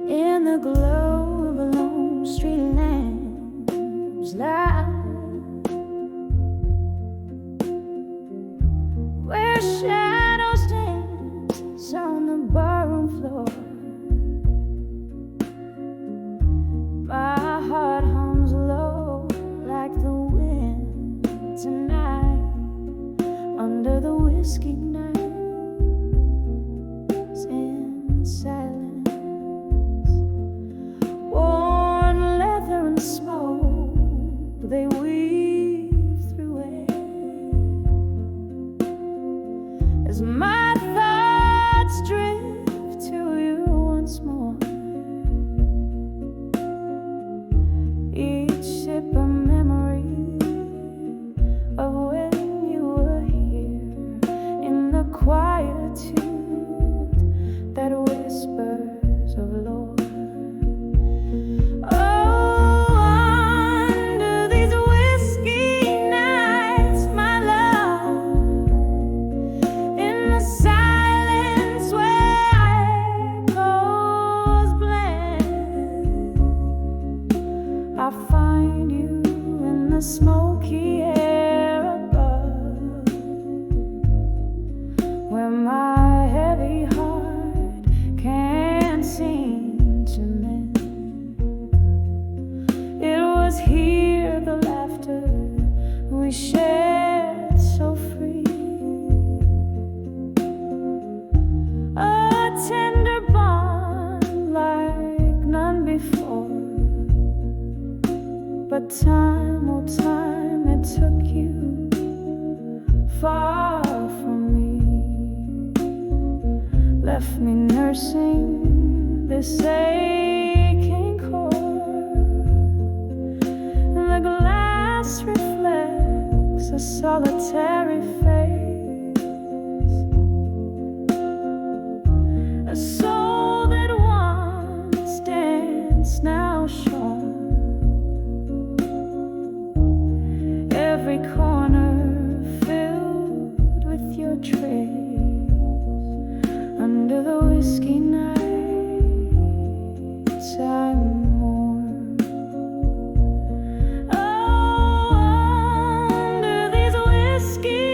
In the glow of a lone street lamp's light, where shadows dance on the barroom floor, my heart hums low like the wind tonight under the whiskey nights in silence. Worn leather and smoke, they weave through it as my thoughts drift to you once more. Each sip a memory of when you were here in the quietude that whispers of lore. Oh, under these whiskey nights, my love, in the silence where echoes blend, I find you in the smoky air above, where my heavy heart can't seem to mend. It was here the laughter we shared so free, a tender bond like none before. But time, oh time, it took you far from me, left me nursing this aching chord. The glass reflects a solitary face, a soul that once danced now shone. Every corner filled with your trace under the whiskey nights I mourn. Oh, under these whiskey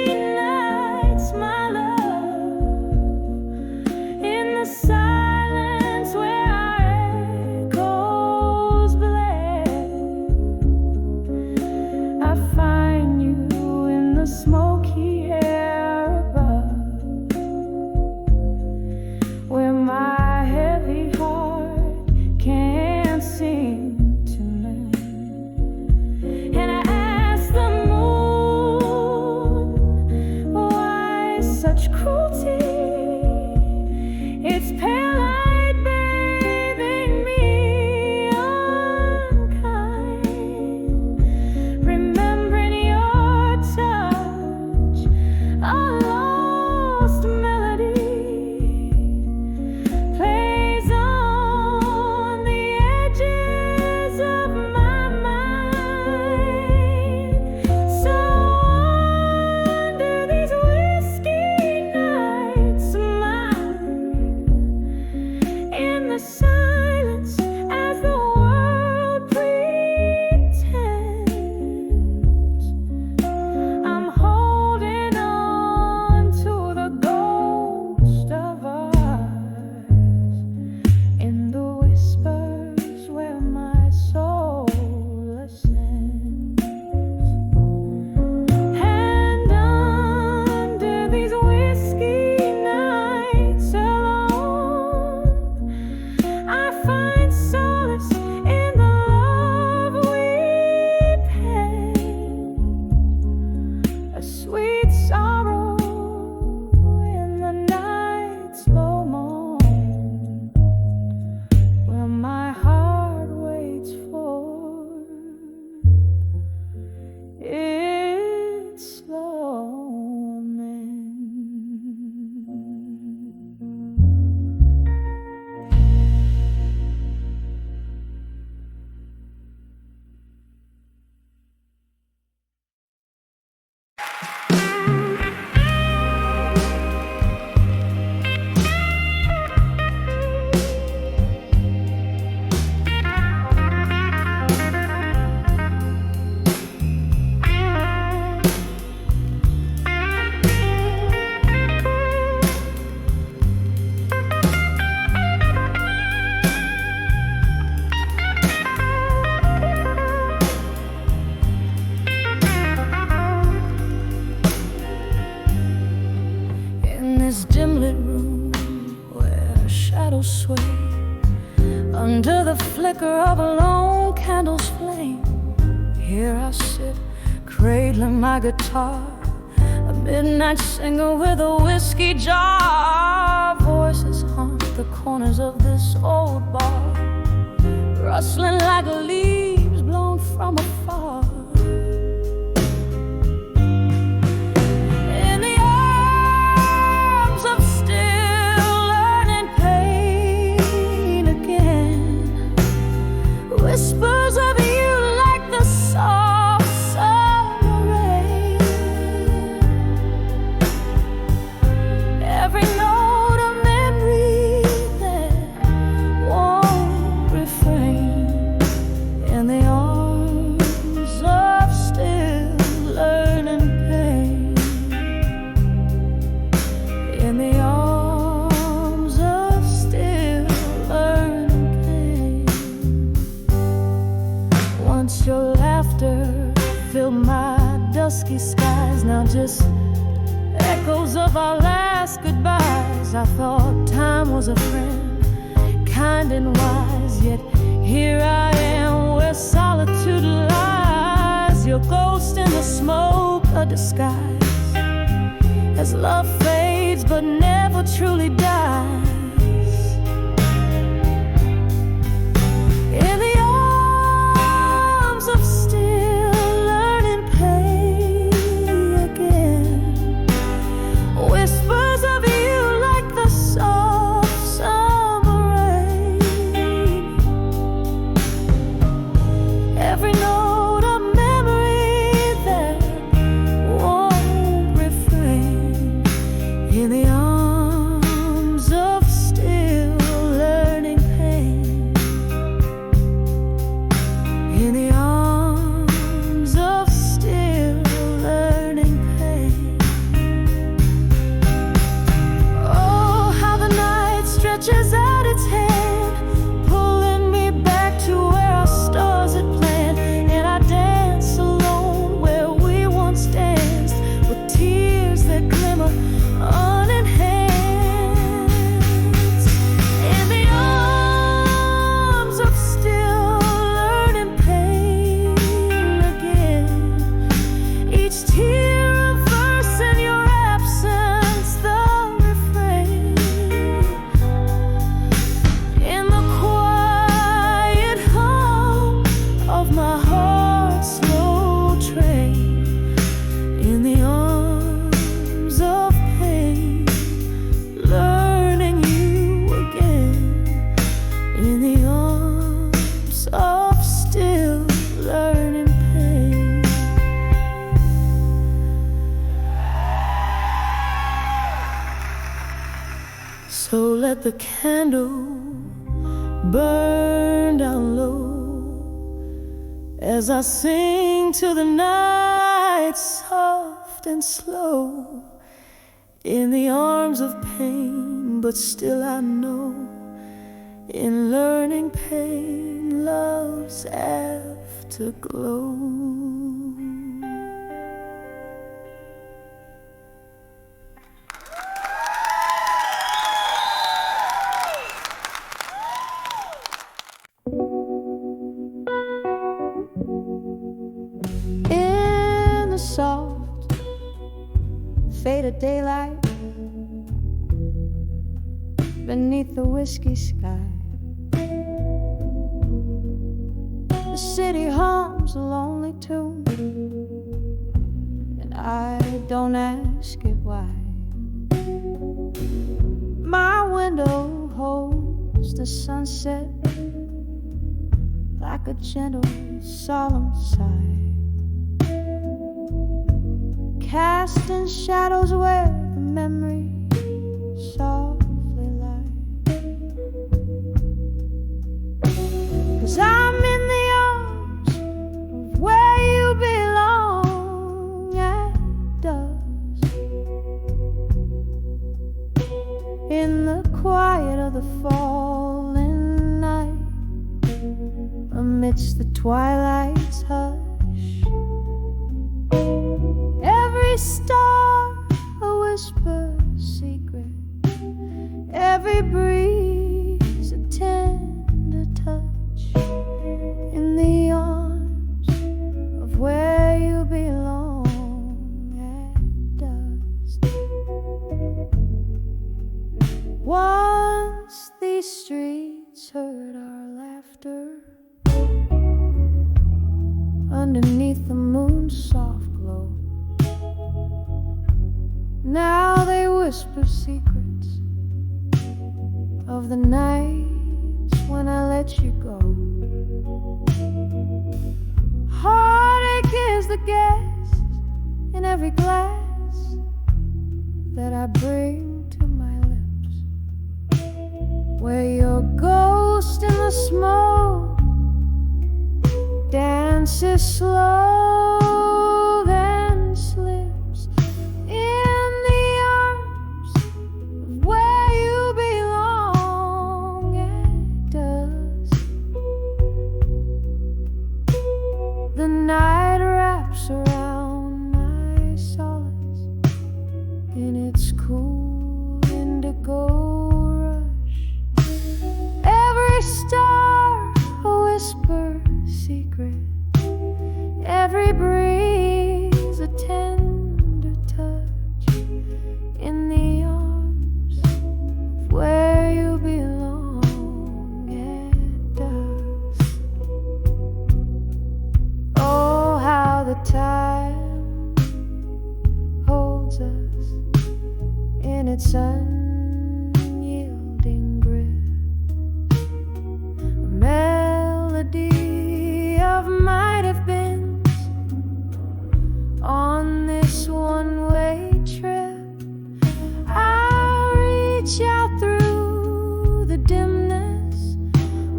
shadows sway under the flicker of a lone candle's flame. Here I sit, cradling my guitar, a midnight singer with a whiskey jar. Voices haunt the corners of this old bar, rustling like leaves blown from afar. In the arms of still learning pain again, whispers of you like the soft summer rain. Every note a memory that won't refrain. In the arms of still learning pain. In the arms of still learning pain. Once your laughter filled my dusky skies, now just echoes of our last goodbyes. I thought time was a friend, kind and wise, yet here I am where solitude lies. Your ghost in the smoke, a disguise, as love fades but never truly dies. In the arms of still learning pain again, whispers of you like the soft summer rain. Every note a memory that won't refrain. In the arms of still learning pain. In the arms of still learning pain. Oh, how the night stretches out its hand, pulling me back to where our stars had planned. And I dance alone where we once danced, with tears that glimmer unenhanced. In the arms of still learning pain again, each tear a verse in your absence, the refrain. In the quiet hum of my heart's slow train. In the arms of pain, learning you again. In the arms of still learning pain. So let the candle burn down low as I sing to the night, soft and slow. In the arms of pain, but still I know, in learning pain, love's afterglow. In the soft, faded daylight, beneath the whiskey sky, the city hums a lonely tune, and I don't ask it why. My window holds the sunset like a gentle, solemn sigh, casting shadows where the memory softly lie. 'Cause I'm in the arms of where you belong at dusk, in the quiet of the falling night, amidst the twilight's hush. Every star a whisper secret, every breeze streets heard our laughter underneath the moon's soft glow. Now they whisper secrets of the nights when I let you go. Heartache is the guest in every glass that I bring to my lips, where your ghost in the smoke dances slow, then slips in the arms of where you belong at dusk. The night wraps around my solace in its cool indigo rush. Every star a whisper secret, every breeze a tender touch in the arms of where you belong at dusk. Oh, how the time holds us in its unyielding grip, a melody of might have been on this one-way trip. I'll reach out through the dimness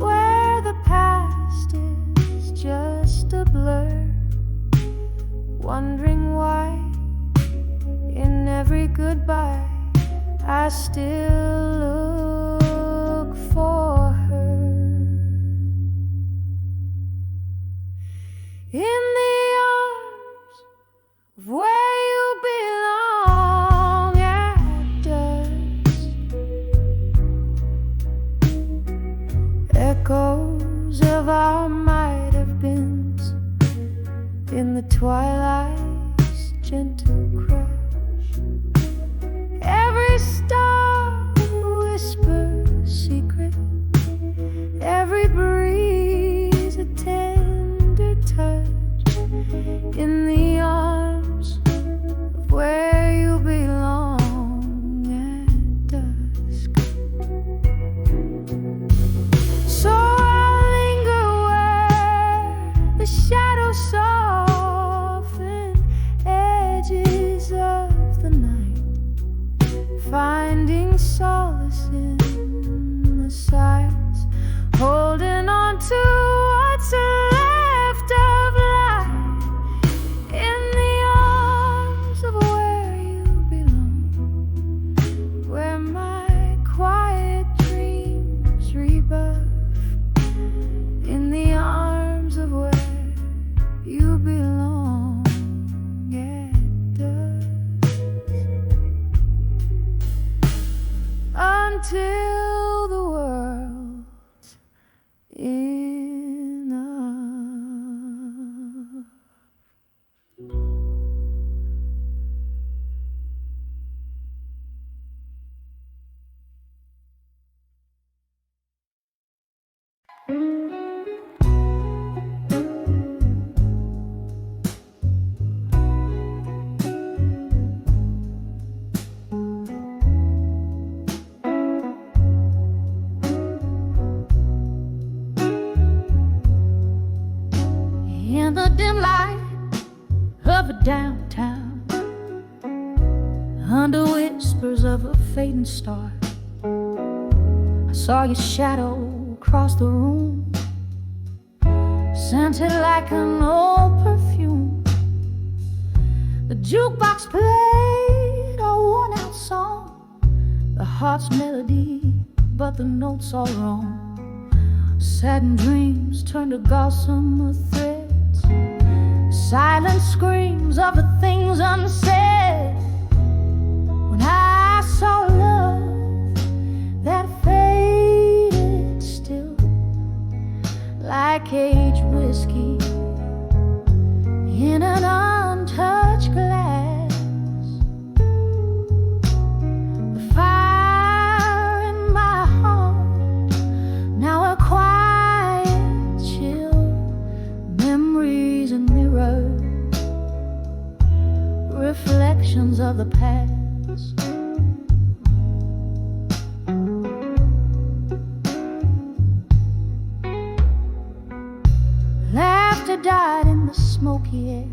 where the past is just a blur, wondering why in every goodbye I still look for her. In the arms of where you belong at dusk. Echoes of our might have beens in the twilight's gentle crush. Every star whispers secret, every breeze a tender touch in the arms of where you belong at dusk. So I linger where the shadows soften edges of the night, finding solace in the sights, holding on to what's left of life in the arms of where you belong, where my quiet dreams rebuff, in the arms of where you belong at dusk. Until the world's enough. In the dim light of a downtown, under whispers of a fading star, I saw your shadow across the room, scented like an old perfume. The jukebox played a worn-out song, the heart's melody, but the notes all wrong. Saddened dreams turned to gossamer threads, silent screams of the things unsaid. When I saw love that faded still, like aged whiskey in an untouched glass, the fire in my heart died in the smoky air,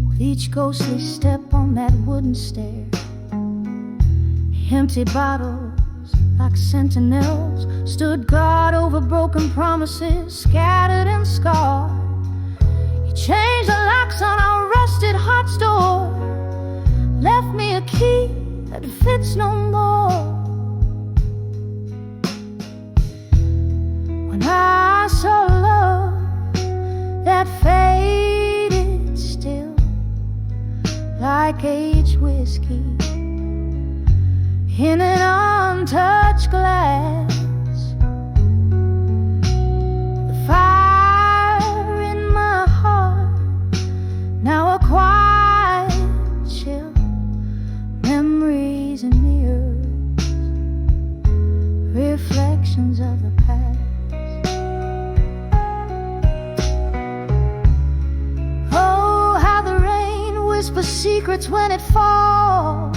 with each ghostly step on that wooden stair. Empty bottles like sentinels stood guard over broken promises, scattered and scarred. You changed the locks on our rusted heart's door, left me a key that fits no more. When I saw love that faded still, like aged whiskey in an untouched glass, the fire in my heart now a quiet chill, memories and mirrors, reflections of the past. Oh, how the rain whispers secrets when it falls,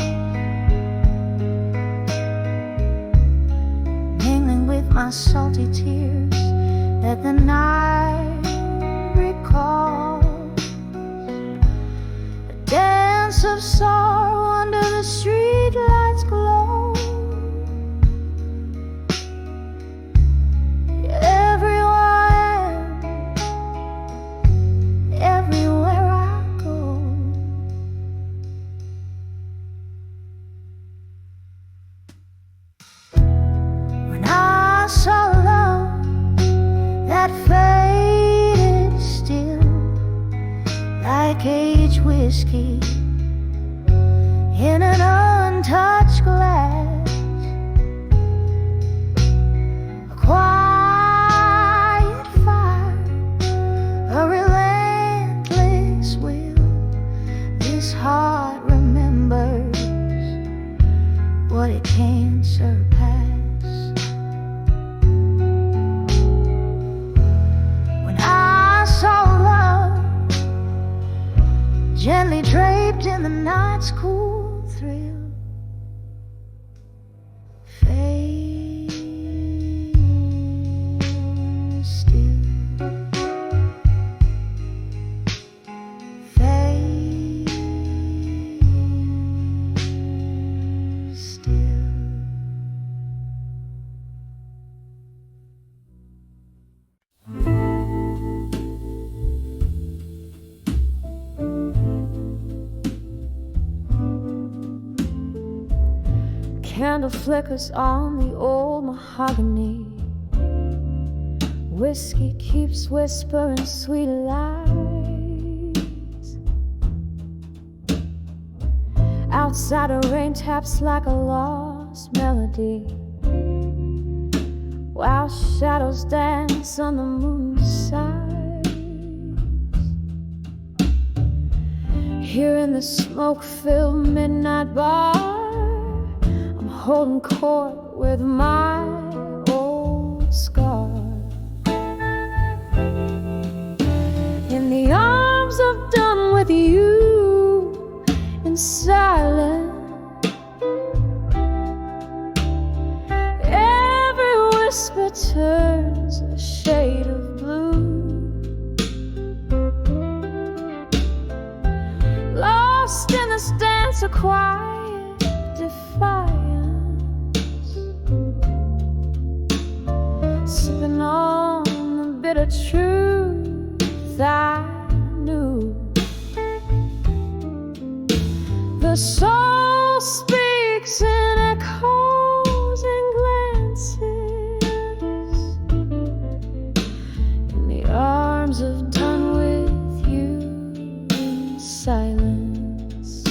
my salty tears that the night recalls. A dance of sorrow under the streetlights glow. Everywhere I am, everywhere I go. When I saw love that faded still, like aged whiskey in an untouched glass, a quiet fire, a relentless will. This heart remembers what it can't surpass. Gently draped in the night's cool thrill, fade still, fade still. Candle flickers on the old mahogany. Whiskey keeps whispering sweet lies. Outside a rain taps like a lost melody, while shadows dance on the moon's side. Here in the smoke-filled midnight bar, holding court with my old scar. In the arms of done with you, in silence, every whisper turns a shade of blue. Lost in this dance of quiet defiance, sipping on the bitter truth I knew. The soul speaks in echoes and glances, in the arms of done with you in silence.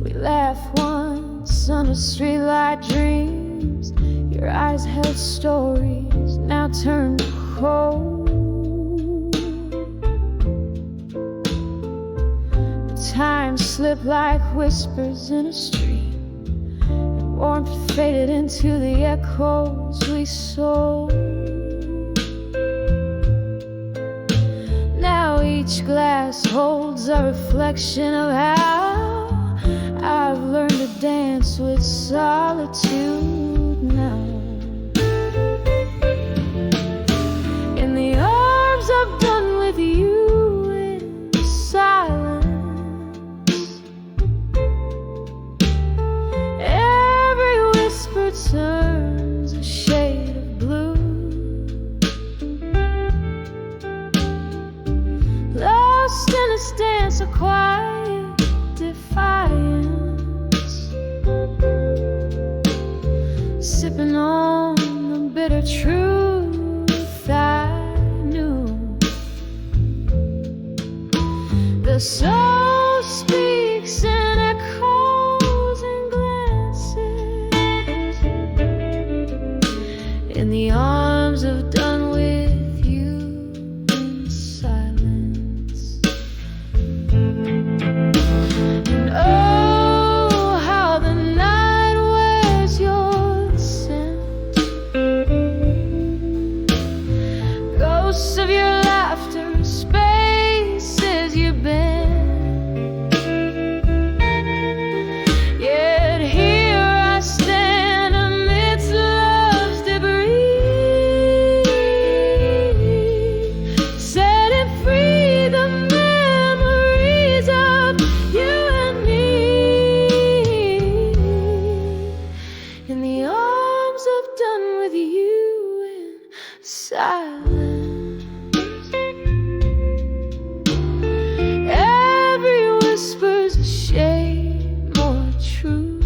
We laughed once under streetlight dreams. Your eyes held stories now turned cold. Time slipped like whispers in a stream, and warmth faded into the echoes we sold. Now each glass holds a reflection of how I've learned to dance with solitude now. turns a shade of blue. Lost in a dance of quiet defiance, sipping on the bitter truth I knew. The soul speaks in echoes and glances, in the arms of done with you in silence. And oh, how the night wears your scent, ghosts of your laughter, spaces you've been. Yet here I stand amidst love's debris, setting free the memories of you and me, in the arms of done with you in silence. Every whisper's a shade more true.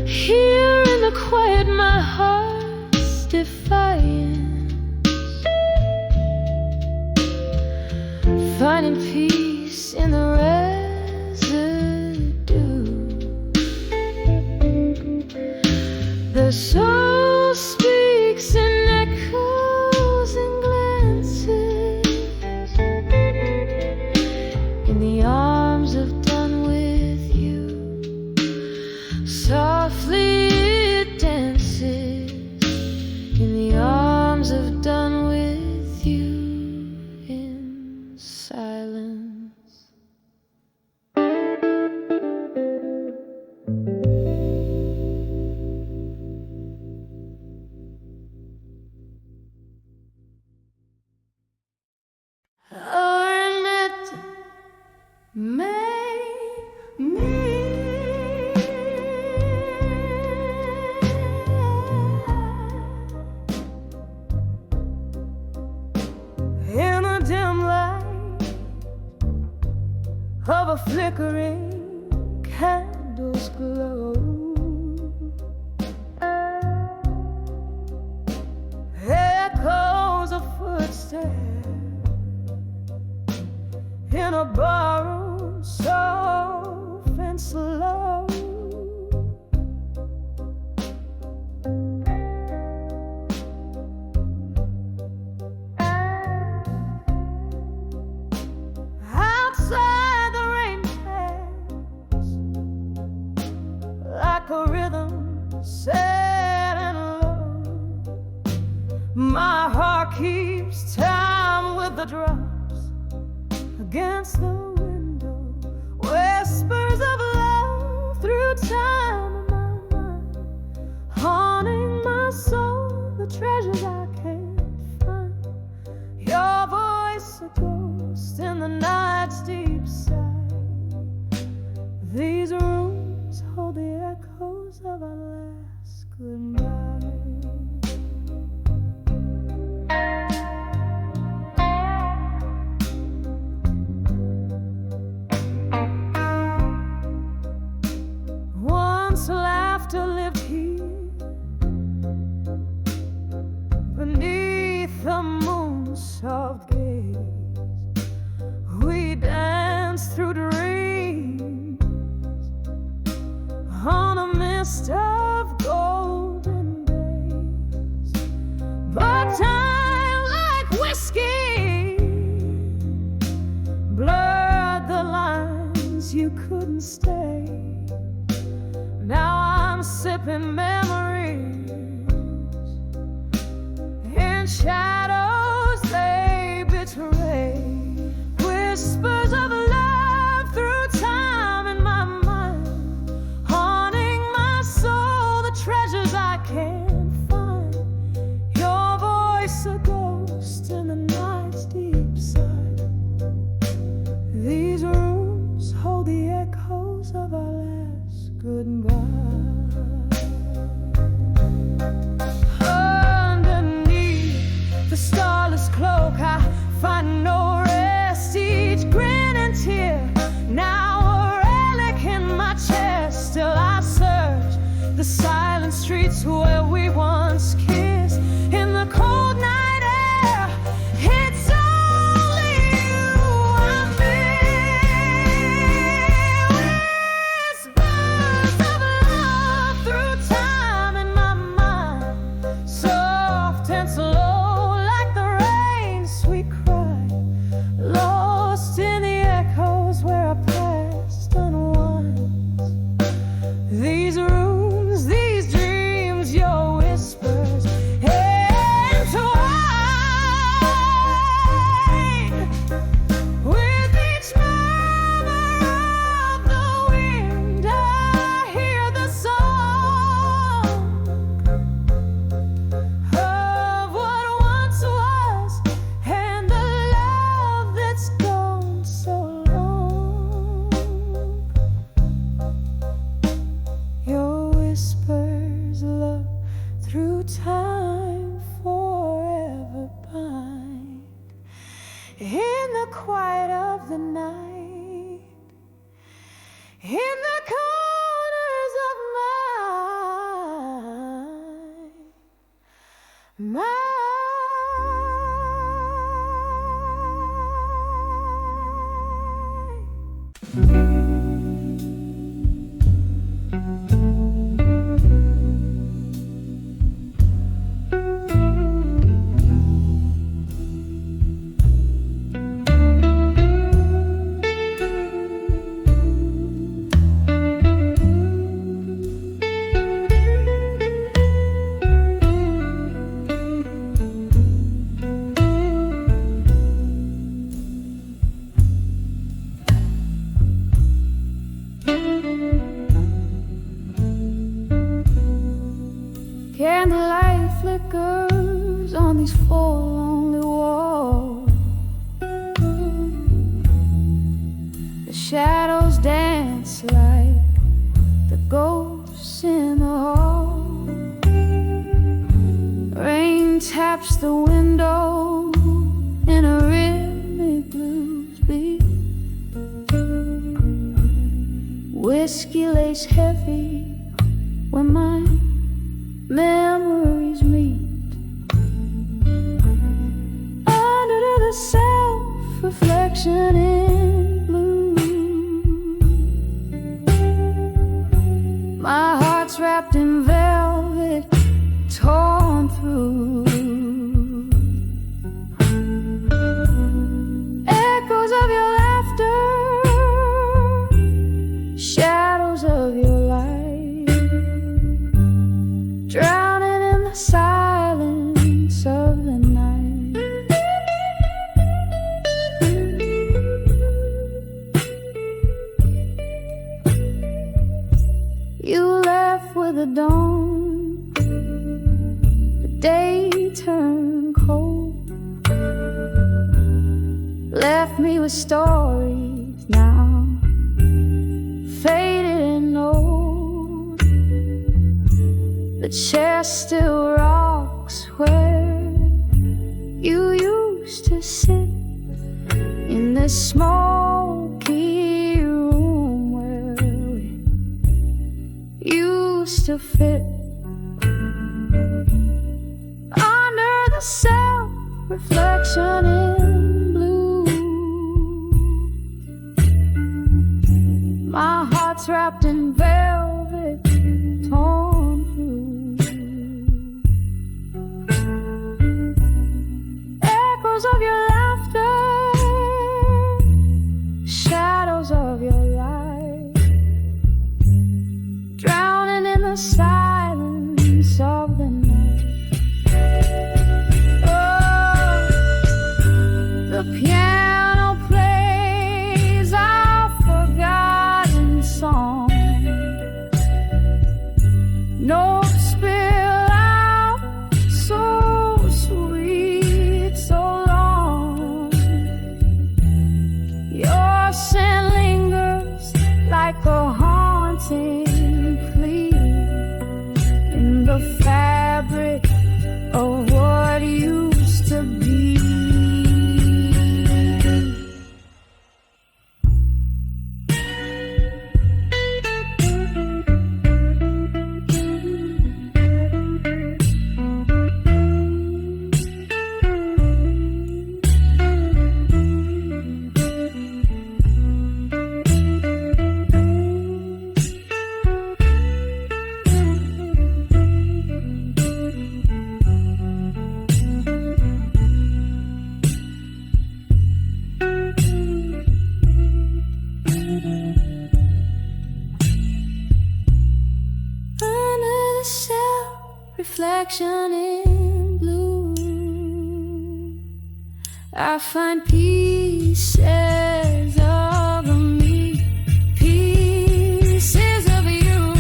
Here in the quiet, my heart's defiance, finding peace in the residue. The soul speaks in echoes and glances, in the arms of done with you. Softly it dances, in the arms of done with you in silence. Ornette made me. In the dim light of a flickering candle's glow, echoes of footsteps in a barroom, soft and slow. Outside the rain pads like a rhythm sad and low. My heart keeps time with the drops against the window. Whispers of love through time in my mind, haunting my soul, the treasures I can't find. Your voice a ghost in the night's deep side. These rooms hold the echoes of our last goodbye. Once laughter lived here beneath the moon's soft gaze. We danced through dreams on a mist of golden days. But time, like whiskey, blurred the lines, you couldn't stay. Now I'm sipping memories in shadows they betray. Whispers of love through time in my mind, haunting my soul, the treasures I can't find. Your voice a ghost in the night's deep side. These rooms hold the echoes of our last where we once kissed in the cold night air. It's only you I miss. Whispers of love through time in my mind, soft and slow like the rain's sweet cry, lost in the echoes where our past unwinds. These rooms, these dreams, your whispers entwine. With each murmur of the wind, I hear the song of what once was and the love that's gone so long. Your whispers, love, through time forever bind. In the quiet of the night, in the corners of my candlelight flickers on these four lonely walls. The shadows dance like the ghosts in the hall. Rain taps the window in a rhythmic blues beat. Whiskey lays heavy when my memories meet. Under the self-reflection in blue, my heart's wrapped in velvet, torn through. Echoes of your laughter, shadows of your light, drowning in the silence of the night. You left with the dawn, the day turned cold, left me with stories now faded and old. The chair still rocks where you used to sit, in this smoky room where we used to fit. Under the self-reflection in blue, my heart's wrapped in velvet, torn through. Echoes of your laughter, shadows of your light, drowning in the silence of the night. Oh, the piano plays our forgotten song. Notes spill out, so sweet, so long. Your scent lingers like a haunting plea. reflection in blue. I find pieces of me, pieces of you,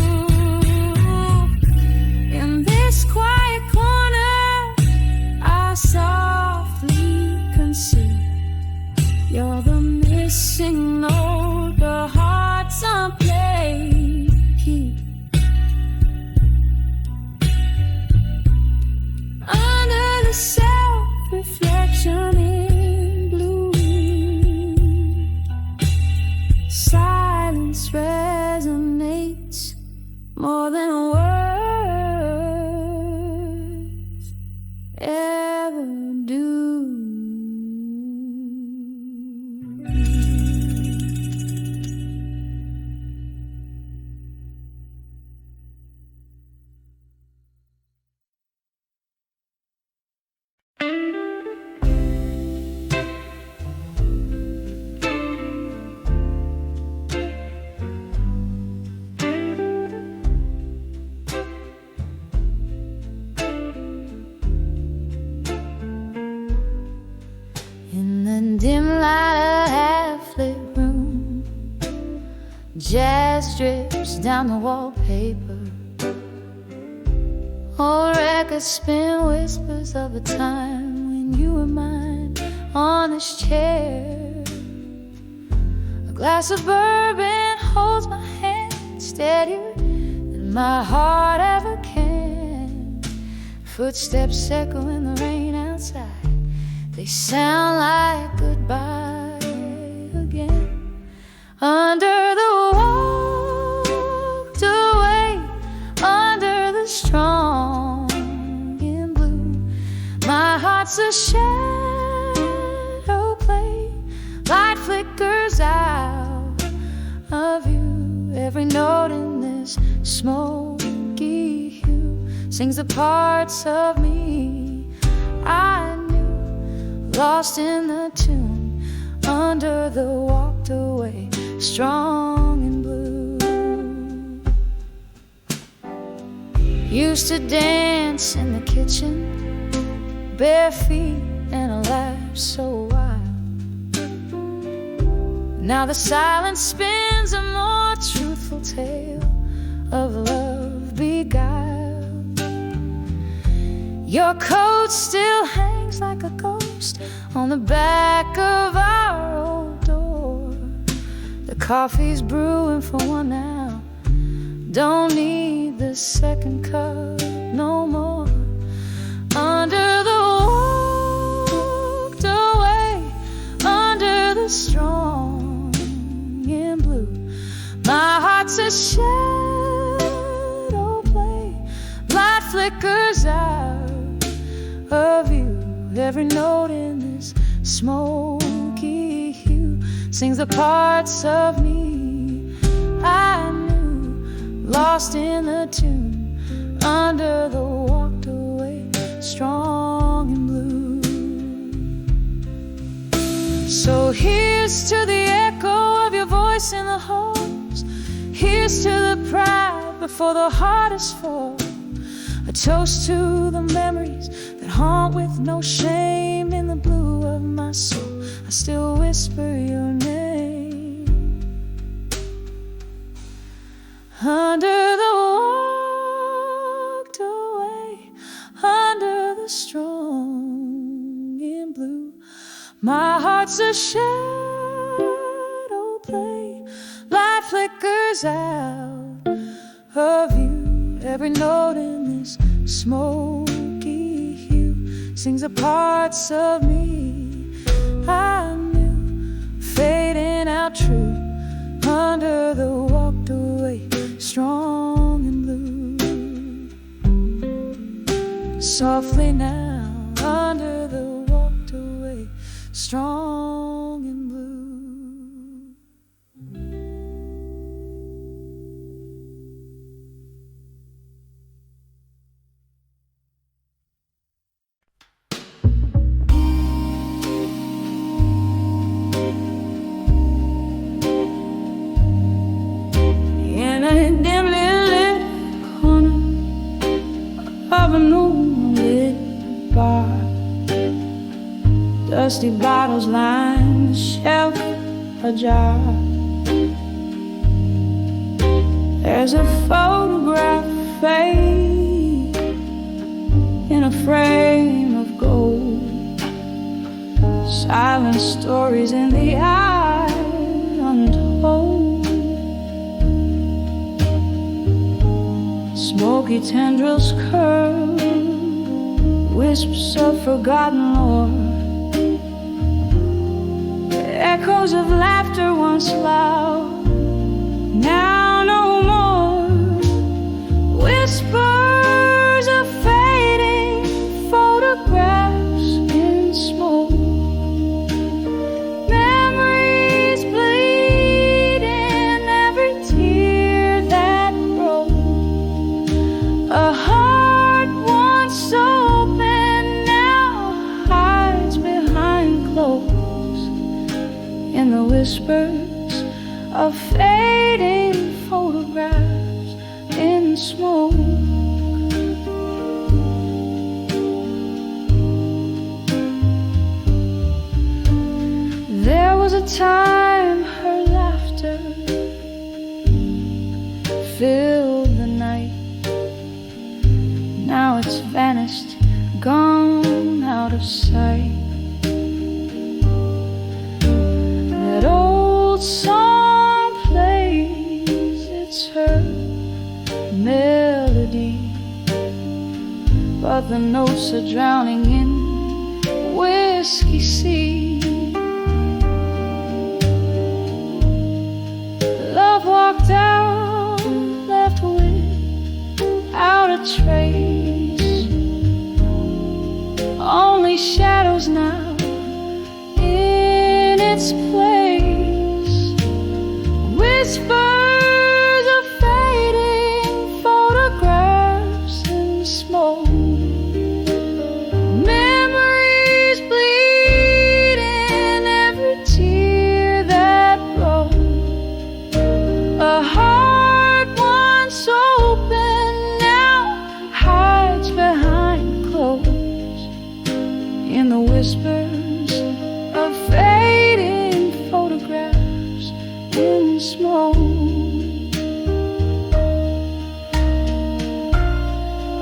in this quiet corner. I softly conceive you're the missing note, the heart's unplayed key. Under the self-reflection in blue, silence resonates more than words ever do. Dim light, a half-lit room, jazz drips down the wallpaper. Old records spin whispers of a time when you were mine on this chair. A glass of bourbon holds my hand steadier than my heart ever can. Footsteps echo in the rain outside. They sound like goodbye again. Under the walked away, under the strong in blue. My heart's a shadow play, light flickers out of you. Every note in this smoky hue sings the parts of me I lost in the tune, under the walked away, strong and blue. Used to dance in the kitchen, bare feet and a laugh so wild. Now the silence spins a more truthful tale of love beguiled. Your coat still hangs like a ghost on the back of our old door. The coffee's brewing for one now, don't need the second cup no more. Under the walked away, under the strong in blue. My heart's a shadow play, light flickers out of you. Every note in this smoky hue sings the parts of me I knew, lost in the tune, under the walked away, strong and blue. So here's to the echo of your voice in the halls. Here's to the pride before the hardest fall. A toast to the memories that haunt with no shame. In the blue of my soul, I still whisper your name. Under the walked away, under the strong in blue. My heart's a shadow play, light flickers out of you. Every note in this smoky hue sings the parts of me I knew, fading out true, under the walked away, strong and blue. Softly now, under the walked away, strong and blue. of a moonlit bar. Dusty bottles line the shelf ajar. There's a photograph fade in a frame of gold. Silent stories in the eye untold. Smoky tendrils curl, wisps of forgotten lore. Echoes of laughter once loud, now no more. Whispers of fading photographs in smoke. Memories bleed in every tear that broke. A heart once open now hides behind clothes. In the whispers of fading photographs in smoke. There was a time her laughter filled the night. Now it's vanished, gone out of sight. That old song plays, it's her melody, but the notes are drowning in whiskey sea. Love walked out, left without a trace. Only shadows now in its place. Whispers of fading photographs in smoke. Memories bleed in every tear that broke. A heart once open now hides behind clothes. In the whispers of fading photographs in smoke.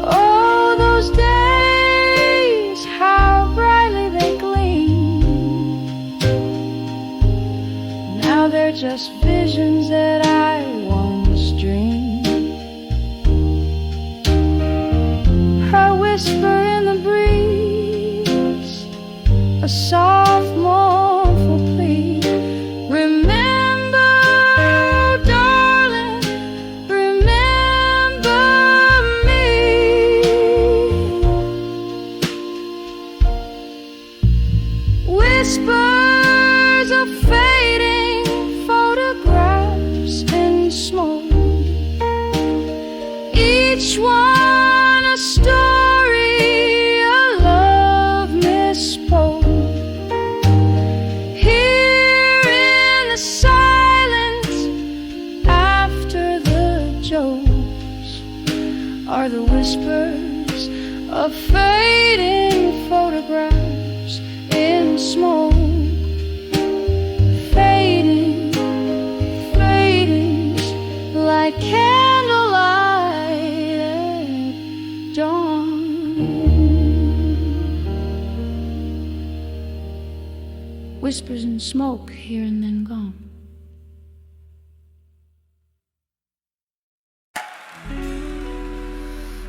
Oh, those days, how brightly they gleam. Now they're just visions that I once dreamed. Her whisper in the breeze, a soft mournful plea. Remember, darling, remember me. Whispers of fading photographs in smoke. Each one a story, a love misspoke. Here in the silence, after the jokes, are the whispers of fading photographs in smoke. Fading, fading, like candlelight at dawn. Whispers and smoke, here and then gone.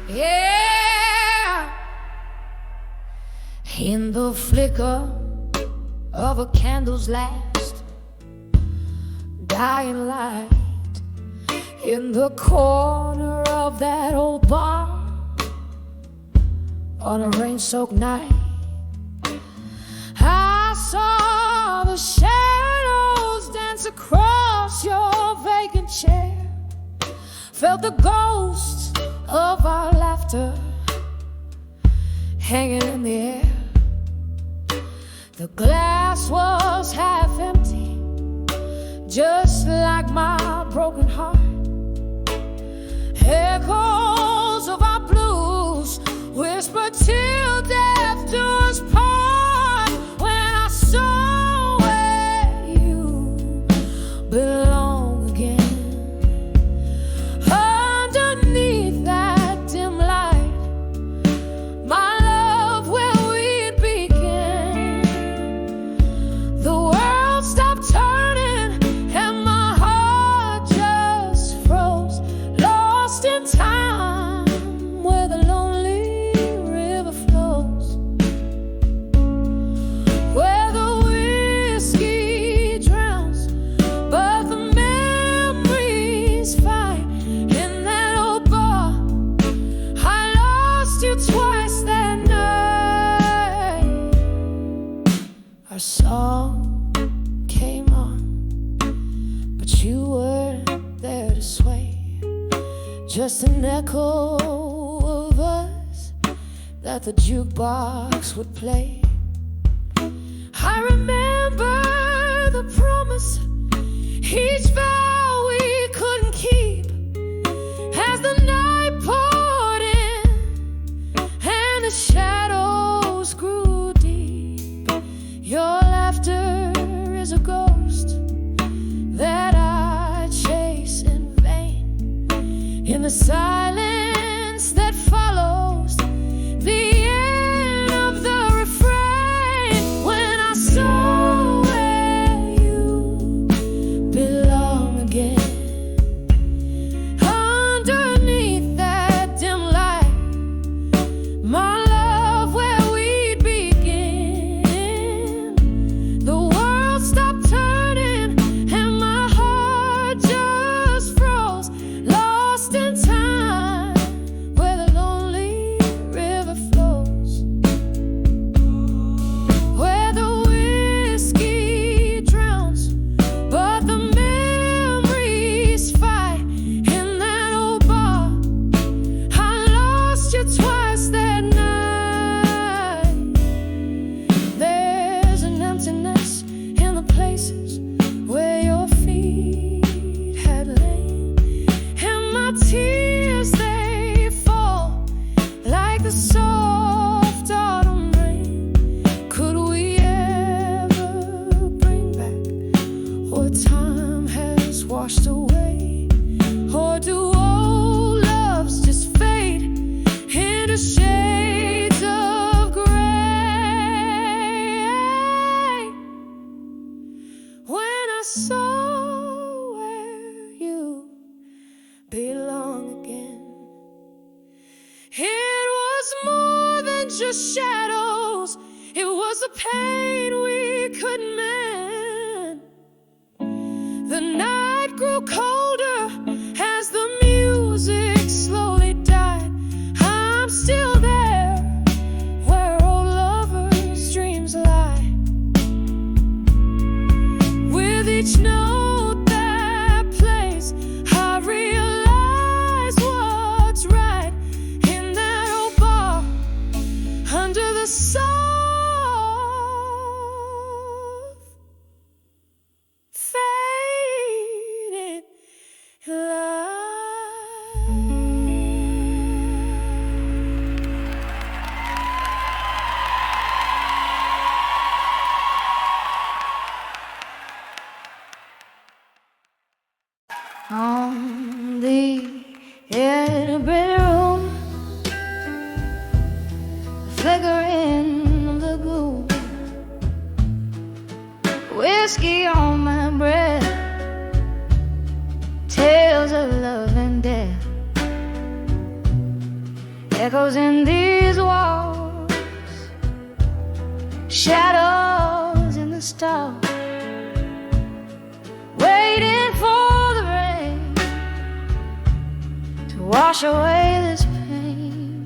Yeah, in the flicker of a candle's last dying light, in the corner of that old bar on a rain-soaked night, I saw the shadows dance across your vacant chair, felt the ghosts of our laughter hanging in the air. The glass was half empty, just like my broken heart. Echoes of our blues just an echo of us that the jukebox would play. I remember the promise, each vow we couldn't keep, as the night poured in and the shadows grew deep. Your laughter is a ghost that I chase in vain, in the silence that follows the end of the refrain. When I saw where you belong again, underneath that dim light, my love, where we'd begin, the world stopped turning and my heart just froze, lost in time where the lonely river flows, where the whiskey drowns but the memories fight. In that old bar, I lost you twice that night. There's an emptiness in the places where your feet had lain, and my tears, they fall like the soft autumn rain. Could we ever bring back what time has washed away? Or do old loves just fade into shades of gray? When I saw where you belong again, it was more than just shadows, it was a pain we couldn't mend. The night grew colder as the music slowly died. I'm still there where old lovers' dreams lie. With each note that plays, I realize what's right. In that old bar, under the soft faded light. On the edge of the room, flickering of the gloom, whiskey on my breath, tales of love and death, echoes in these walls, shadows in the stars, waiting for the rain to wash away this pain.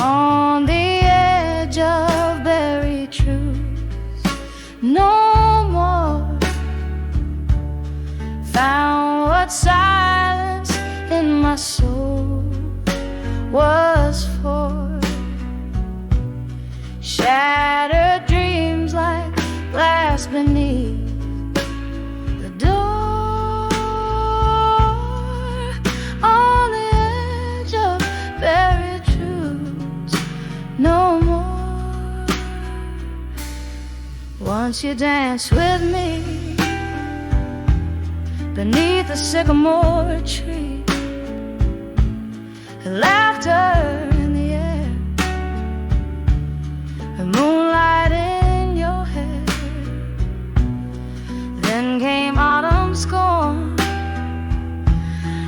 On the edge of buried truths, no more found what silence in my soul was for. Shattered dreams like glass beneath the door. On the edge of buried truths, no more. Once you danced with me beneath the sycamore tree, laughter in the air, the moonlight in your hair. Then came autumn scorn,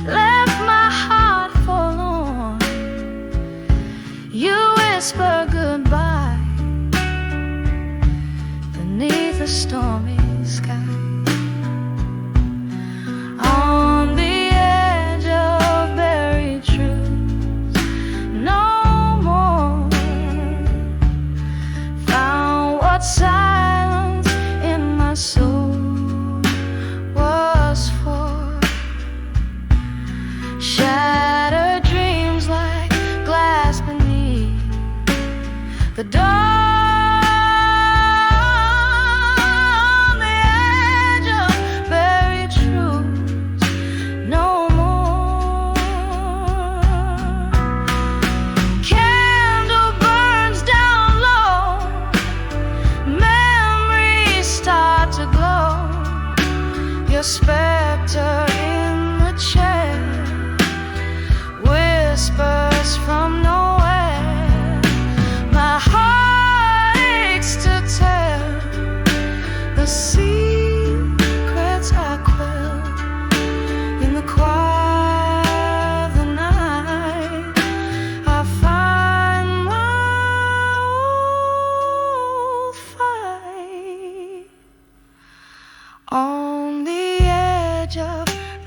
left my heart forlorn. You whisper goodbye beneath a stormy sky. On the edge of buried truths, no more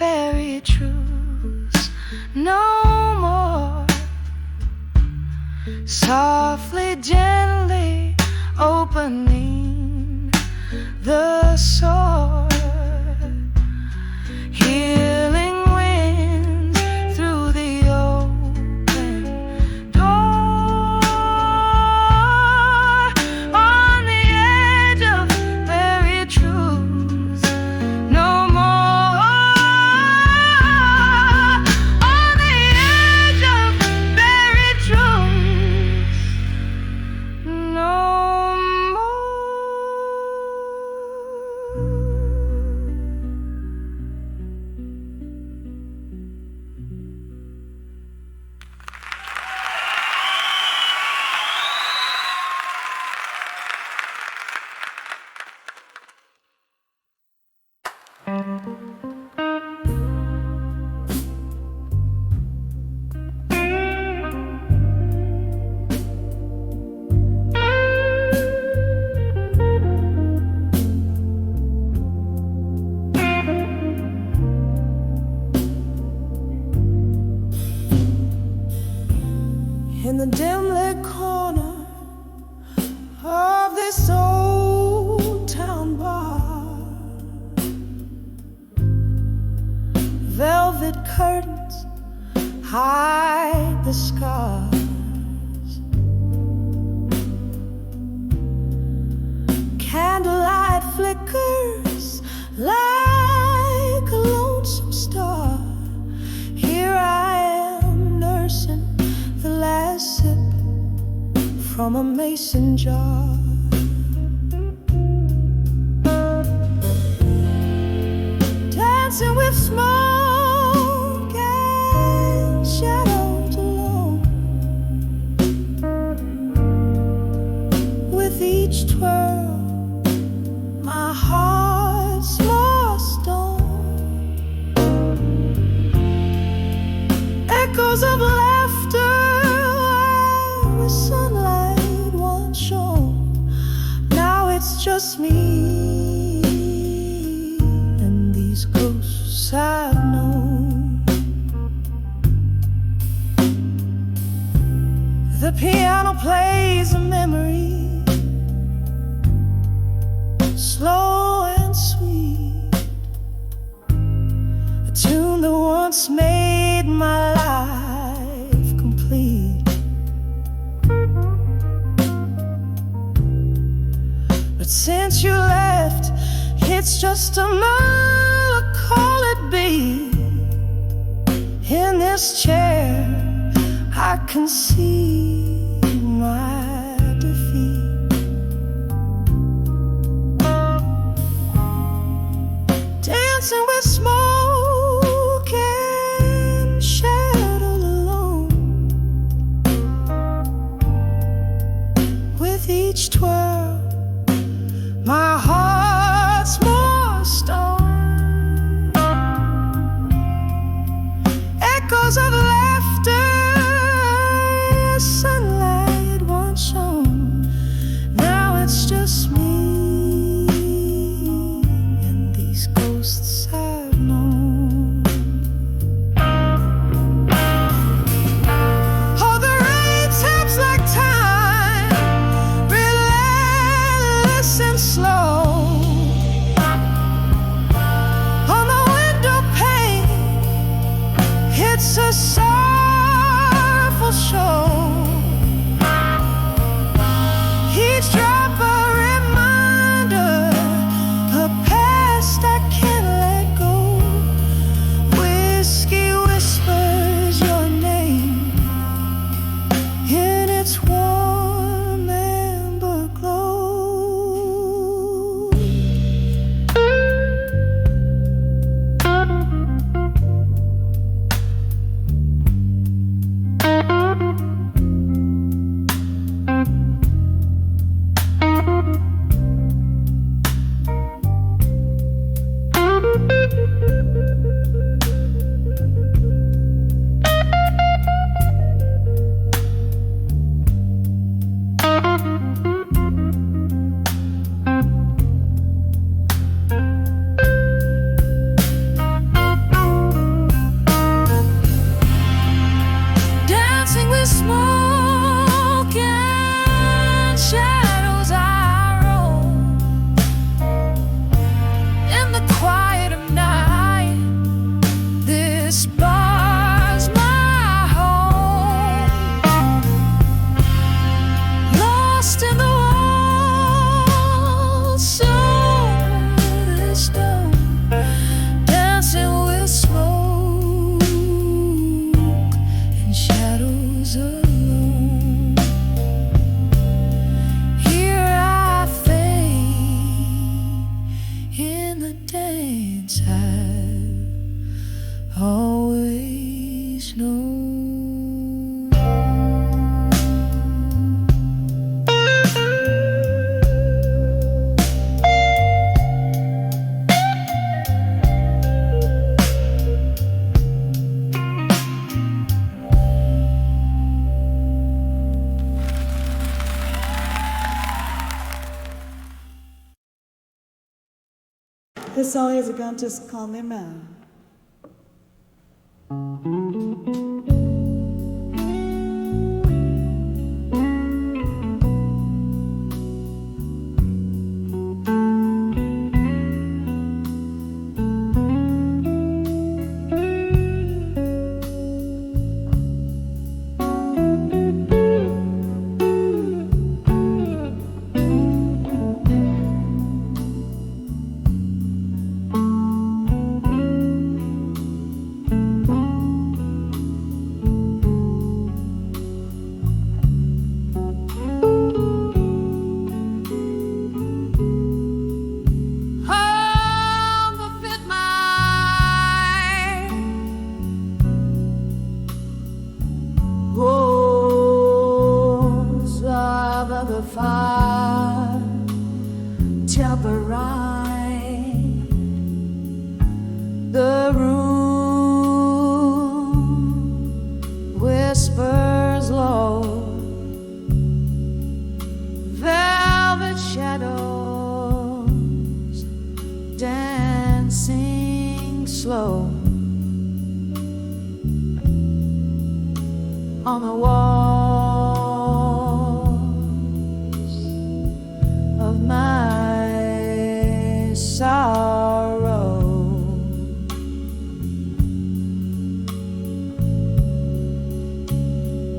buried truths no more. Softly, gently opening the sore. Healing winds through the open door. On the edge of buried truths no more. On the edge of buried truths no more. In the dim-lit corner of this old town bar, velvet curtains hide the scars. Candlelight flickers like a lonesome star. Here I am nursing the last sip from a mason jar. Dancing with smoke and shadows alone. With each twirl, my heart's more stone. Echoes of laughter where sunlight once shone. Now it's just me and these ghosts I've known. The piano plays a memory, slow and sweet, a tune that once made my life complete. But since you left, it's just another call it be. In this chair, I can see my defeat. Dancing with smoke and shadow alone. With each twirl, my heart's more stone. Echoes of laughter, sunlight bars my home, lost in the walls, so this stone, dancing with smoke and shadows alone. Here I fade in the dance I've always known. This song is going to call me man. The fire, tempering the room, whispers low, velvet shadows dancing slow on the wall of my sorrow.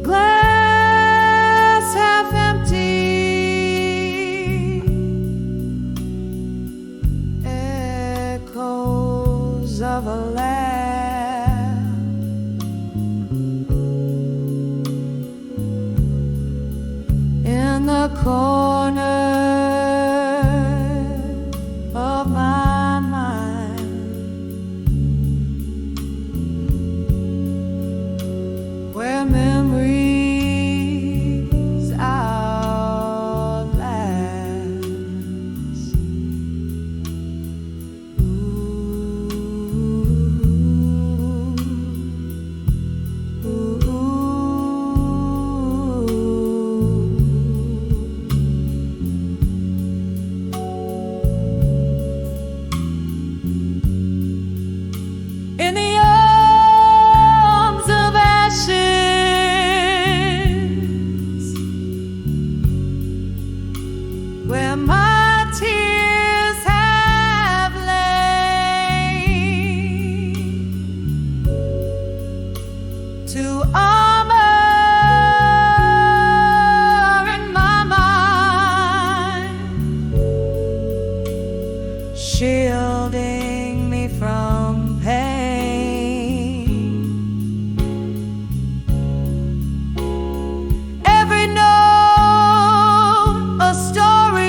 Glass half empty, echoes of a laugh, in the corner of my mind, where memories outlast. Ooh, ooh, in the arms of ashes, where my tears have lain, to armor in my mind, shielding me from pain. Every note a story,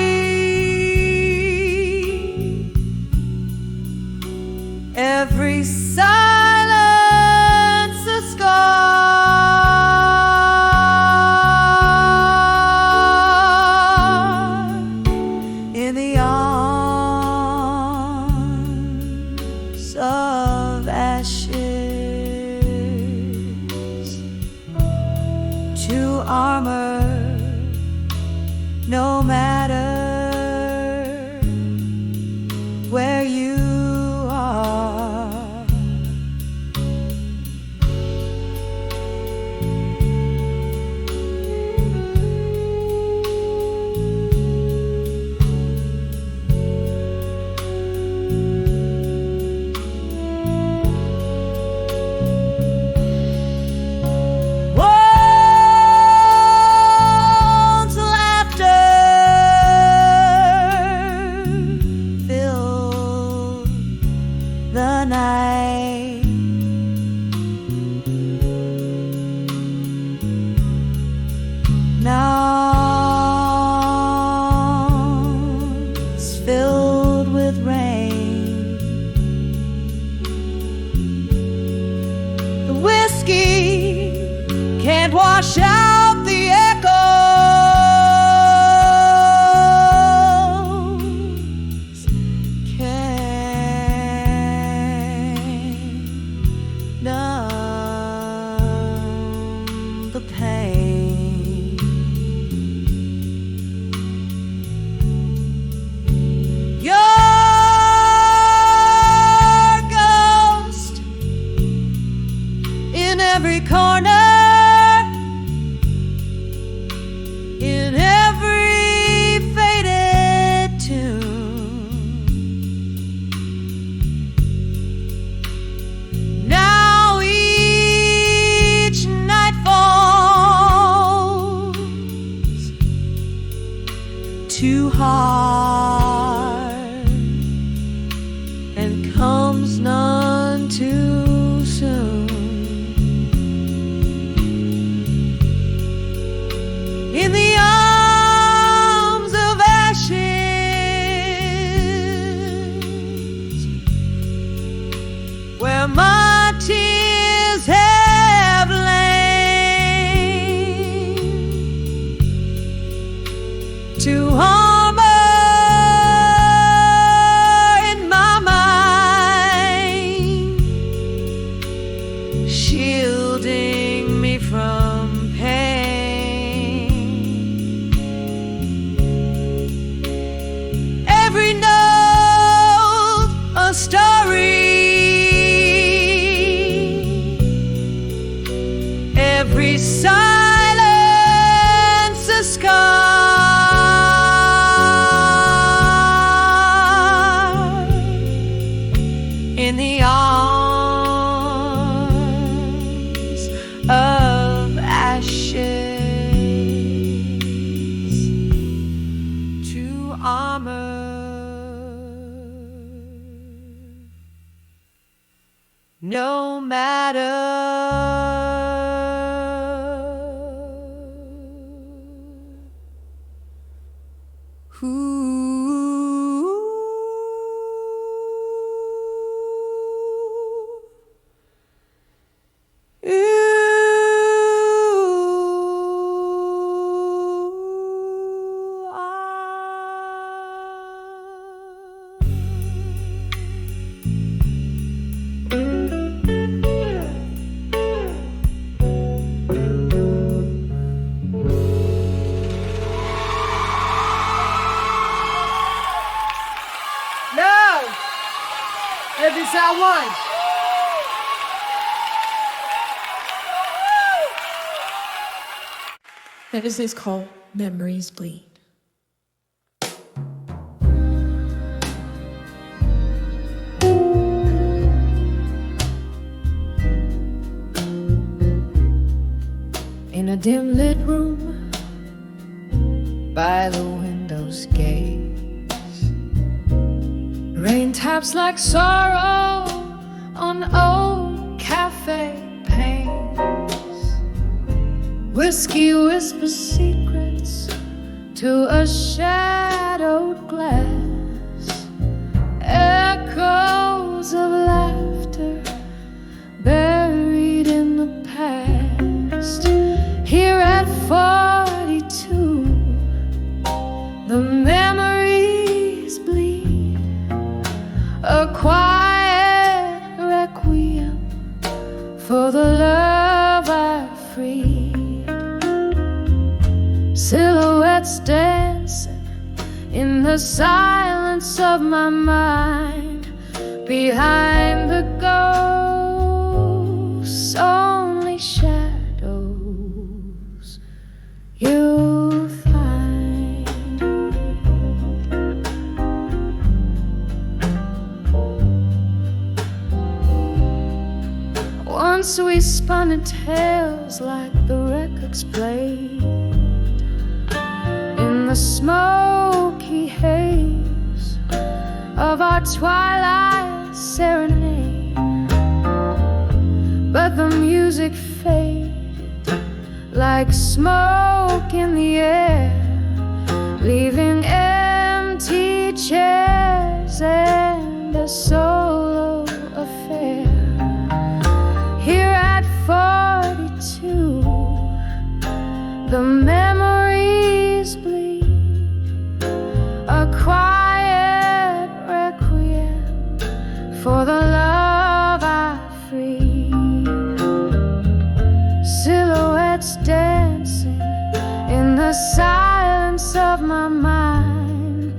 every silence a scar, in the arms of ashes, to armor, no matter where you are. wash out the echoes. Can't numb the pain. Your ghost in every corner, in every faded tune. Now each night falls too hard and comes none too soon. In the arms of ashes, where my tears have lain, to armor in my mind, shielding me from pain. Every note a story, every silence a scar. In the arms of ashes, to armor. No matter who you No! Every side one. This is called Memories Bleed. in a dim lit room by the window's gaze, rain taps like sorrow on old cafe panes. Whiskey whispers secrets to a shadowed glass. Echoes of laughter buried in the past. Here at 42, the memories bleed. A quiet requiem for the love I freed. Silhouettes dancing in the silence of my mind. Behind the ghosts, only shadows you'll find. Once we spun in tales like the records played in the smoky haze of our twilight serenade. But the music faded like smoke in the air, leaving empty chairs and a solo affair. Here at 42, the silence of my mind,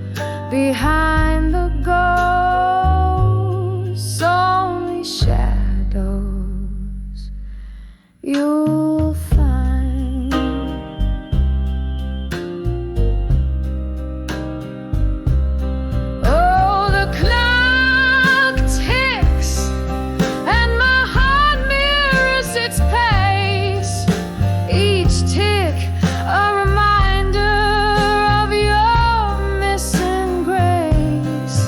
behind the ghosts, only shadows you'll find. Oh, the clock ticks and my heart mirrors its pace, each tick a reminder of your missing grace.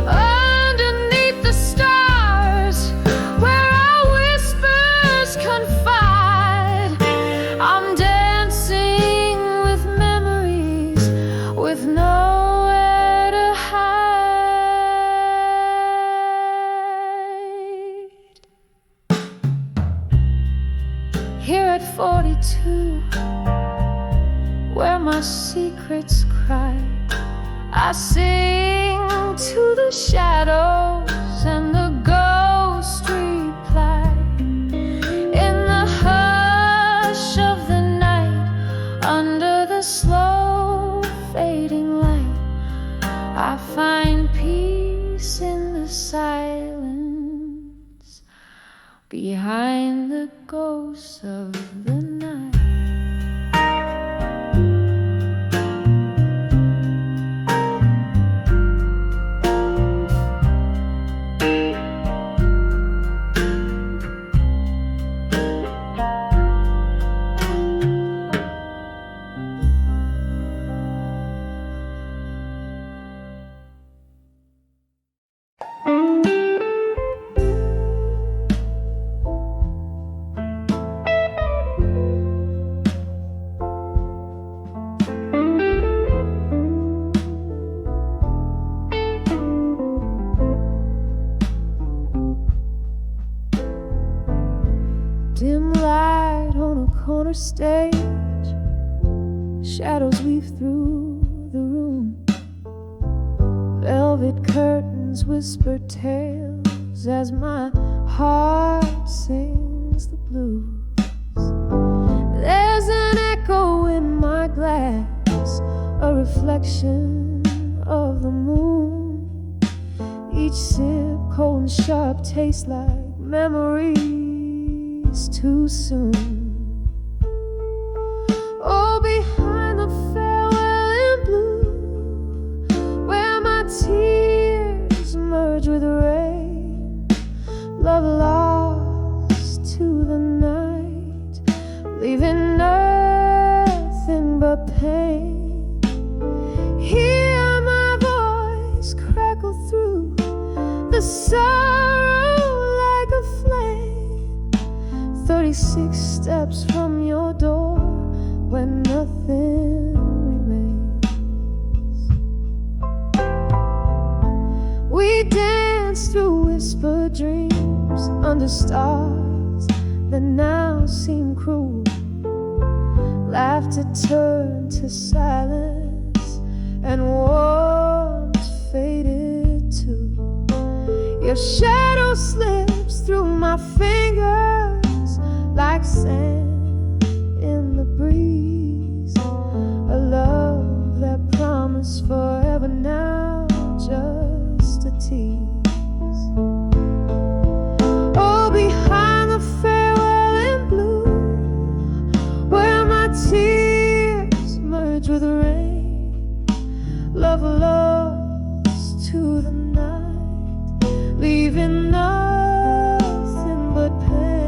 Underneath the stars, where our whispers confide, I'm dancing with memories with nowhere to hide. Here at 42, where my secrets cry, I sing to the shadows and the ghosts reply. In the hush of the night, under the slow fading light, I find peace in the silence, behind the ghosts of the night. Dim light on a corner stage, shadows weave through the room. Velvet curtains whisper tales as my heart sings the blues. There's an echo in my glass, a reflection of the moon. Each sip cold and sharp tastes like memories too soon. Oh, behind the farewell in blue, where my tears merge with rain, love lost to the night, leaving nothing but pain. Hear my voice crackle through the sorrow like a flame. 36 steps from your door, where nothing remains. We dance through whispered dreams under stars that now seem cruel. Laughter turned to silence and warmth faded too. Your shadow slips through my fingers like sand in the breeze. A love that promised forever, now just a tease. Oh, behind the farewell in blue, where my tears merge with rain, love lost to the night, leaving nothing but pain.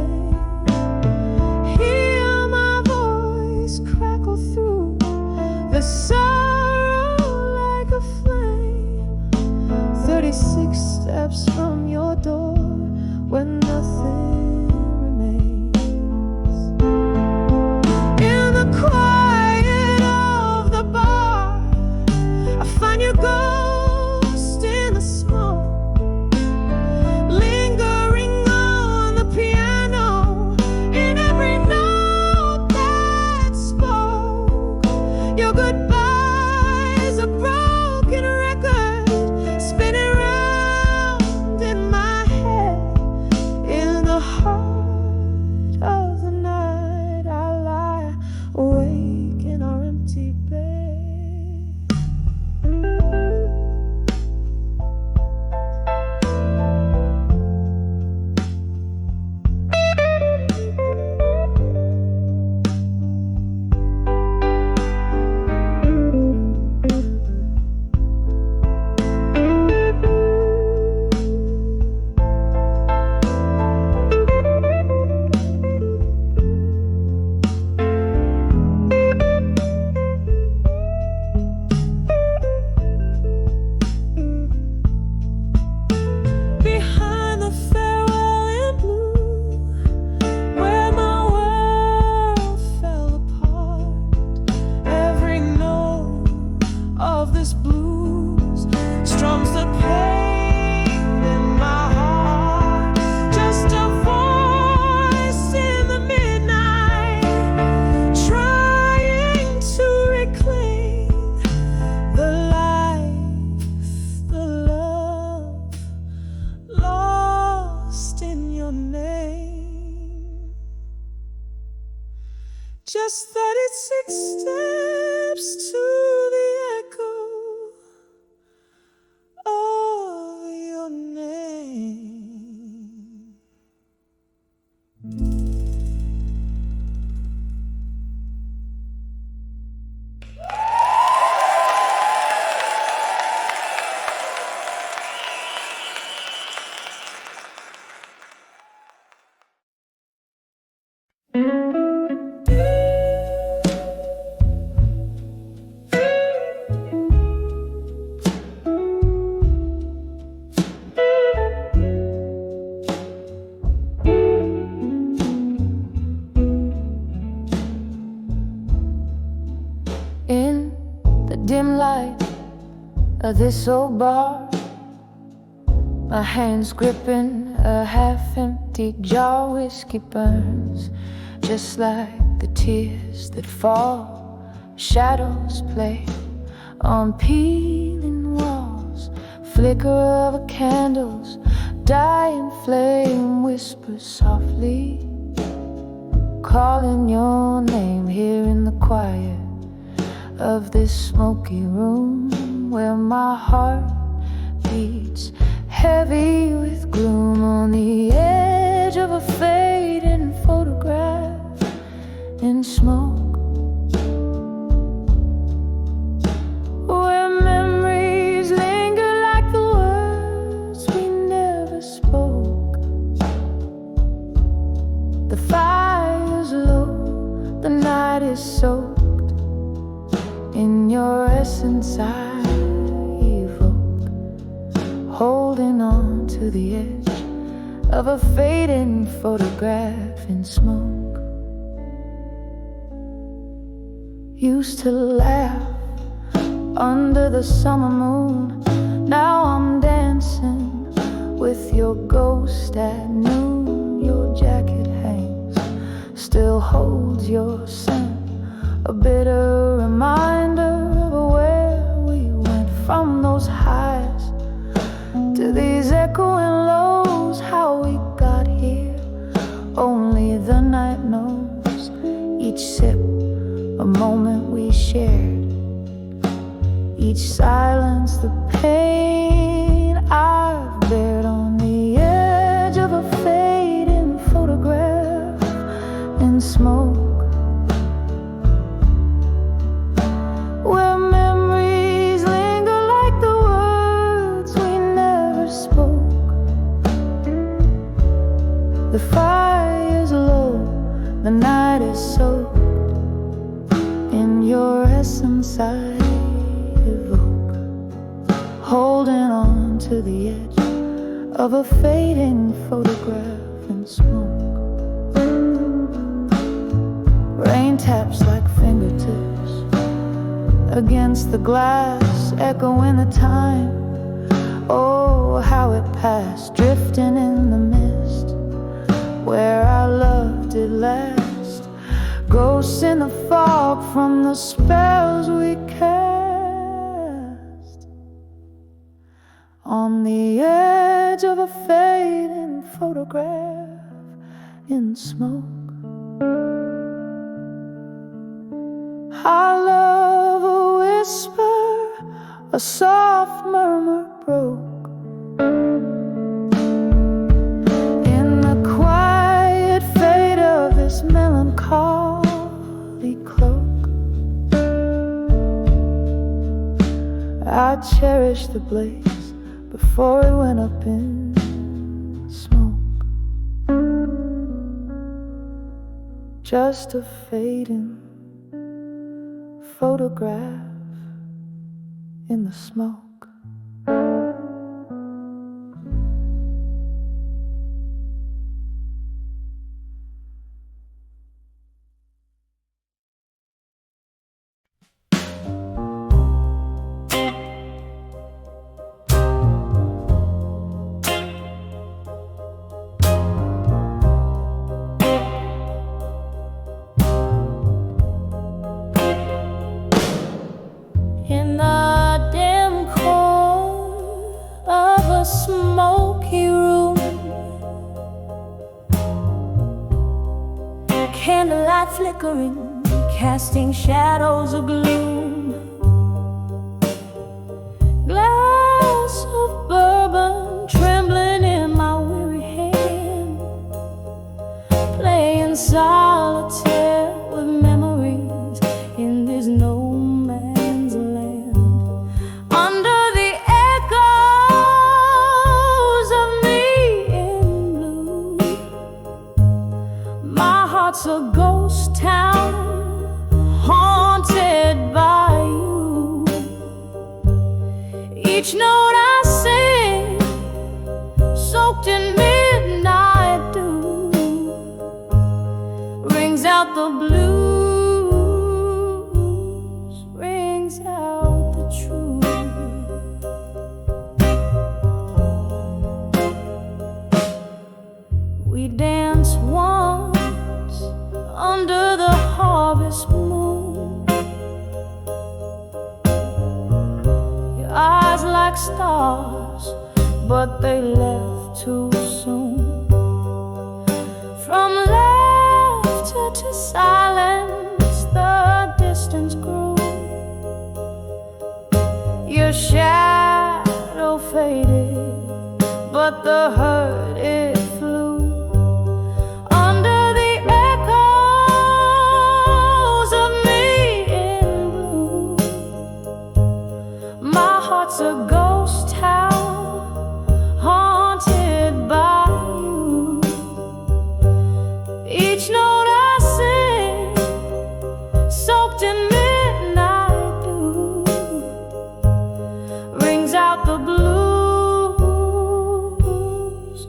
just 36 steps to the echo of your name. In the dim light of this old bar, my hands gripping a half-empty jar. Whiskey burns just like the tears that fall. Shadows play on peeling walls. Flicker of a candle's dying flame whispers softly, calling your name here in the quiet of this smoky room, where my heart beats heavy with gloom, on the edge of a fading photograph in smoke, where memories linger like the words we never spoke. The fire's low, the night is soaked in your essence. I evoke, holding on to the edge of a fading photograph in smoke. Used to laugh under the summer moon, now I'm dancing with your ghost at noon. Your jacket hangs, still holds your scent, a bitter reminder of where we went, from those highs to these echoing lows. How we got here, only the night knows. Each sip, a moment we shared, each silence, the pain I've bared, on the edge of a fading photograph in smoke, where memories linger like the words we never spoke. The fire's low, the night is soaked in your essence. I evoke, holding on to the edge of a fading photograph in smoke. Rain taps like fingertips against the glass, echoing the time. Oh, how it passed, drifting in the mist, where our love did last. Ghosts in the fog from the spells we cast, on the edge of a fading photograph in smoke. Our love a whisper, a soft murmur broke in the quiet fade of this melancholy cloak. I cherished the blaze before it went up in smoke. Just a fading photograph in the smoke. In the dim corner of a smoky room, candlelight flickering casting shadows of gloom. Glass of bourbon trembling in my weary hand, playing solitaire with memories in this no man's land. Under the echoes of me in blue, my heart's a ghost town haunted by you. Each note I sing, soaked in midnight dew, rings out the blues, rings out the truth. We danced once under the harvest moon, your eyes like stars, but they left too soon. From laughter to silence, the distance grew. Your shadow faded, but the hurt it flew. Under the echoes of me in blue, my heart's a ghost town haunted by you. Each note I sing, soaked in midnight dew, rings out the blues,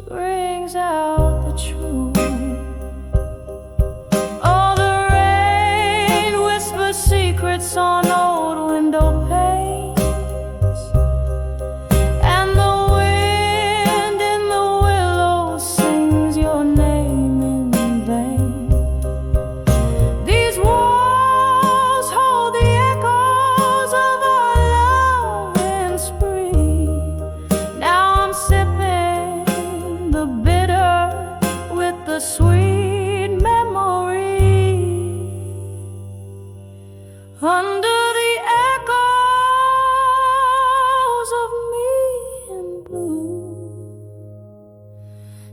rings out the truth. Oh, the rain whispers secrets on old window panes, and the wind in the willows sings your name in vain. These walls hold the echoes of our love in spring. Now I'm sipping the bitter with the sweet memory. Under the echoes of me in blue,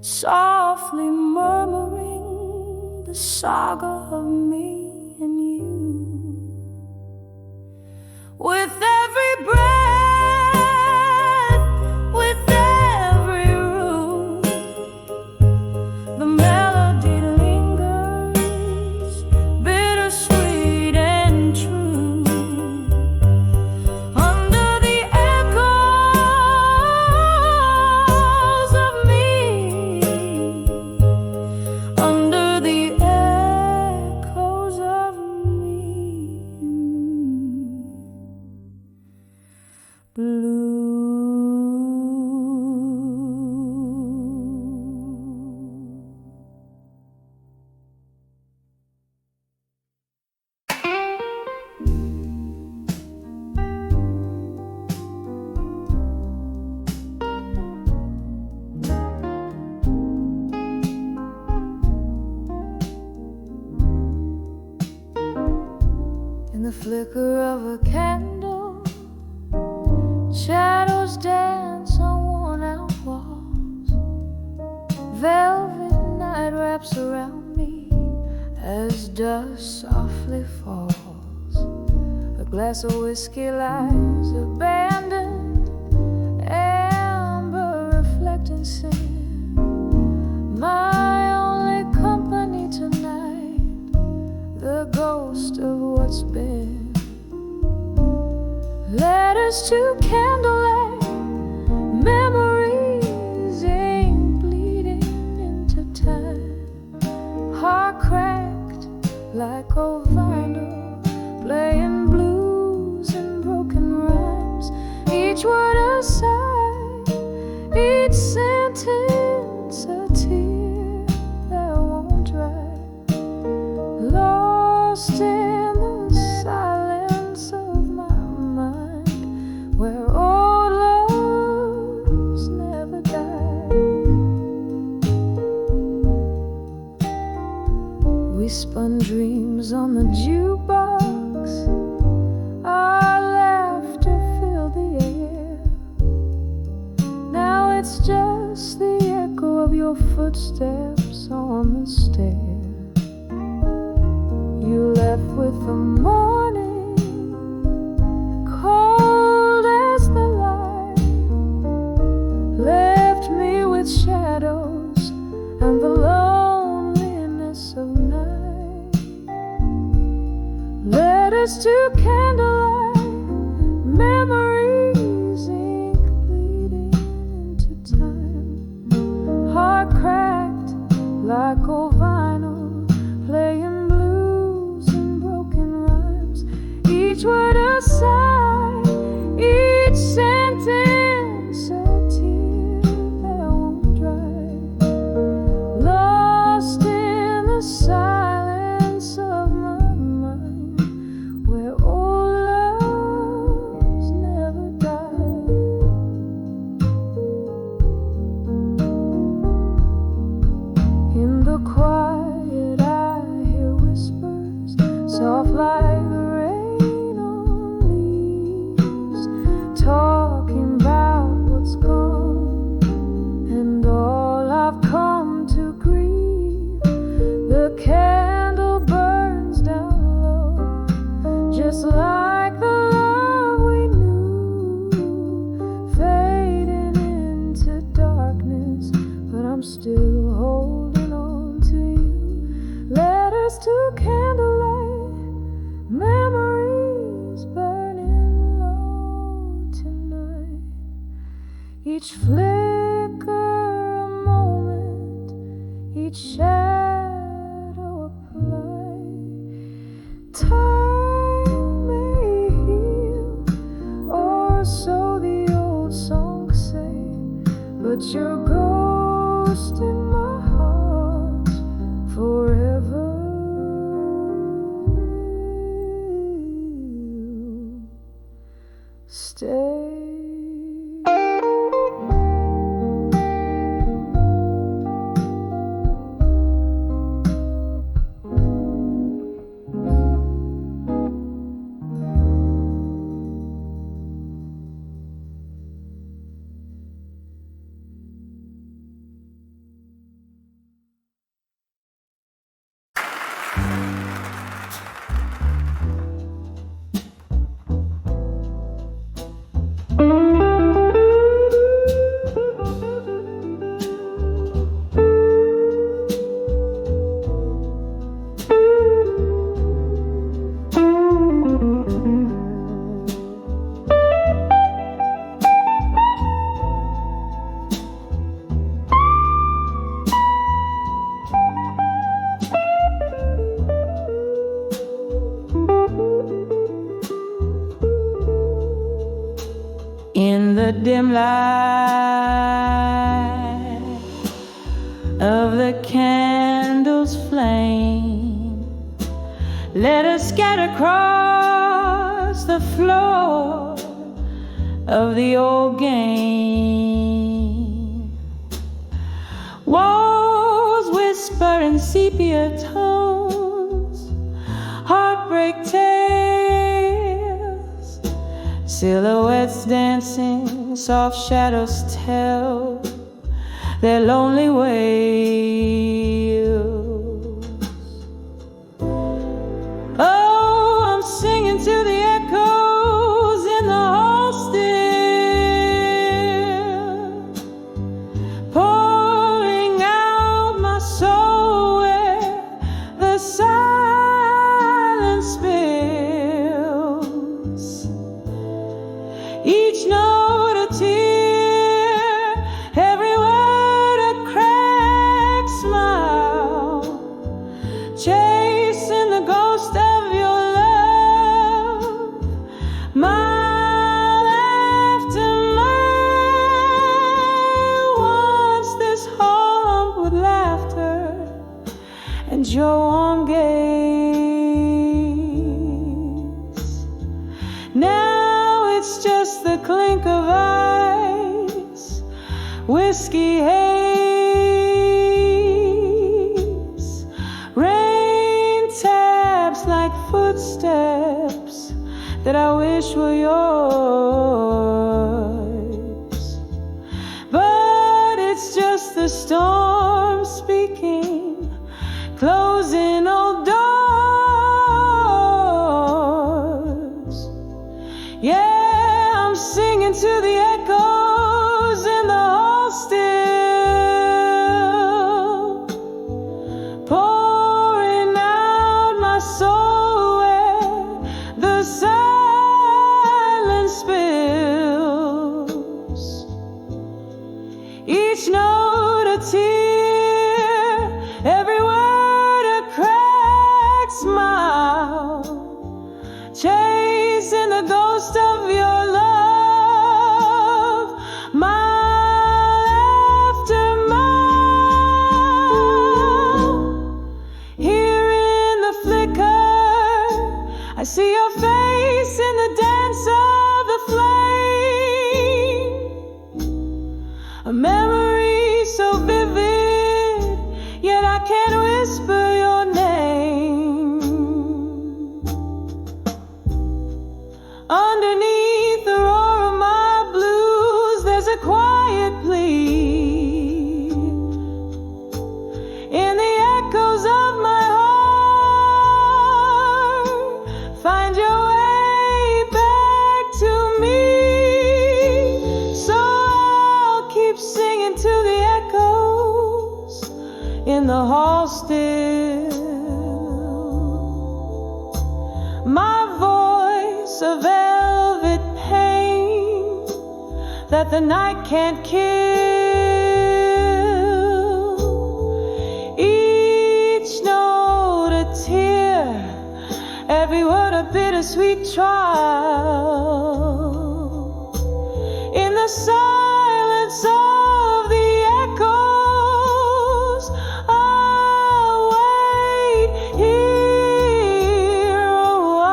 softly murmuring the saga of me and you. With every breath, with every room, the melody lingers, bittersweet and true. Under the echoes of me, under the echoes of me blue. In the flicker of a candle, shadows dance on worn-out walls. Velvet night wraps around me as dust softly falls. A glass of whiskey lies abandoned, amber reflecting sin. My only company tonight, the ghost of what's been. Letters to candlelight, memories ink bleeding into time. Heart cracked like old vinyl, playing blues and broken rhymes. Each word a sigh, each sentence a tear that won't dry. Lost in the silence of my mind, where old loves never die. We spun dreams on the jukebox. Our laughter filled the air. Now it's just the echo of your footsteps on the stair. You left with the morning, cold as the light. Left me with shadows and the loneliness of night. Letters to candlelight, memories ink bleeding into time. Heart cracked like old vinyl, playing blues and broken rhymes. Each word a sigh, each sentence a tear that won't dry. Lost in the silence of my mind, where old loves never die. In the quiet I hear whispers, soft like the rain on leaves, talking about what's gone and all I've come to grieve. The candle burns down low, just like the love we knew, fading into darkness, but I'm still holding on to you. Letters to candlelight, memories burning low tonight. Each flicker a moment, each shadow a plight. Time may heal, or so the old songs say, but your ghost in my heart forever stay. In the dim light of the candle's flame, let us scatter across the floor of the old game. Walls whisper in sepia tones, heartbreak tales, silhouettes dancing, soft shadows tell their lonely wails. Oh, I'm singing to the echoes in the hall still, pouring out my soul where the silence spills. Each note a tear, every word a cracked smile, chasing the ghost of your love, mile after mile. Once this home with laughter and your warm gaze, now it's just the clink of ice, whiskey haze, rain wish were yours. But it's just the storm speaking, closing old doors. Yeah, I'm singing to the echoes in the hall still, pouring out my soul where the silence spills. Each note a tear, every word a cracked smile, chasing the ghost of your love, mile after mile. Here in the flicker, I see your face in the dance of the flame. A memory so vivid, yet I can't whisper your name. Underneath the roar of my blues, there's a quiet plea. In the echoes of my heart, find your way back to me. So I'll keep singing to the echoes in the hall still. My voice a velvet pain that the night can't kill. Each note a tear, every word a bittersweet trial. In the silence of the echoes, I'll wait here a while.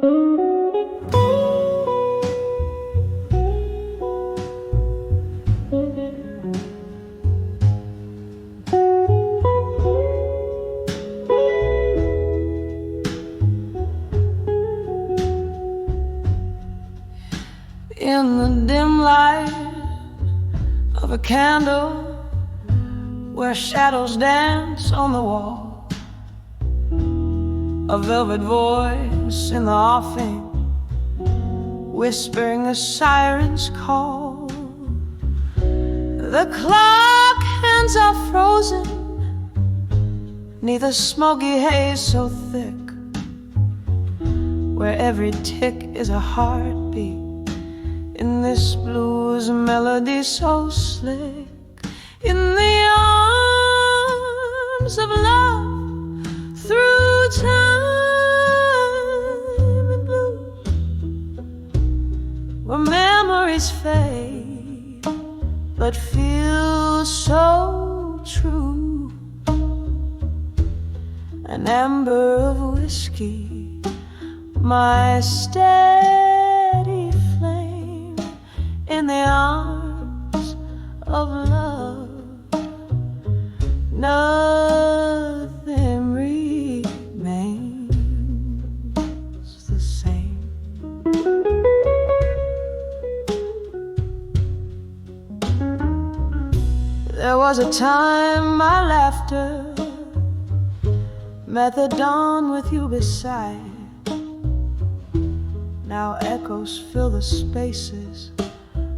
In the dim light of a candle, where shadows dance on the wall, a velvet voice in the offing, whispering a siren's call. The clock hands are frozen neath a smoky haze so thick, where every tick is a heartbeat in this blues melody so slick. In the arms of love, through time and blue, where memories fade but feel so true. An amber of whiskey, my steady flame, in the arms of love. Nothing remains the same. There was a time my laughter met the dawn with you beside. Now echoes fill the spaces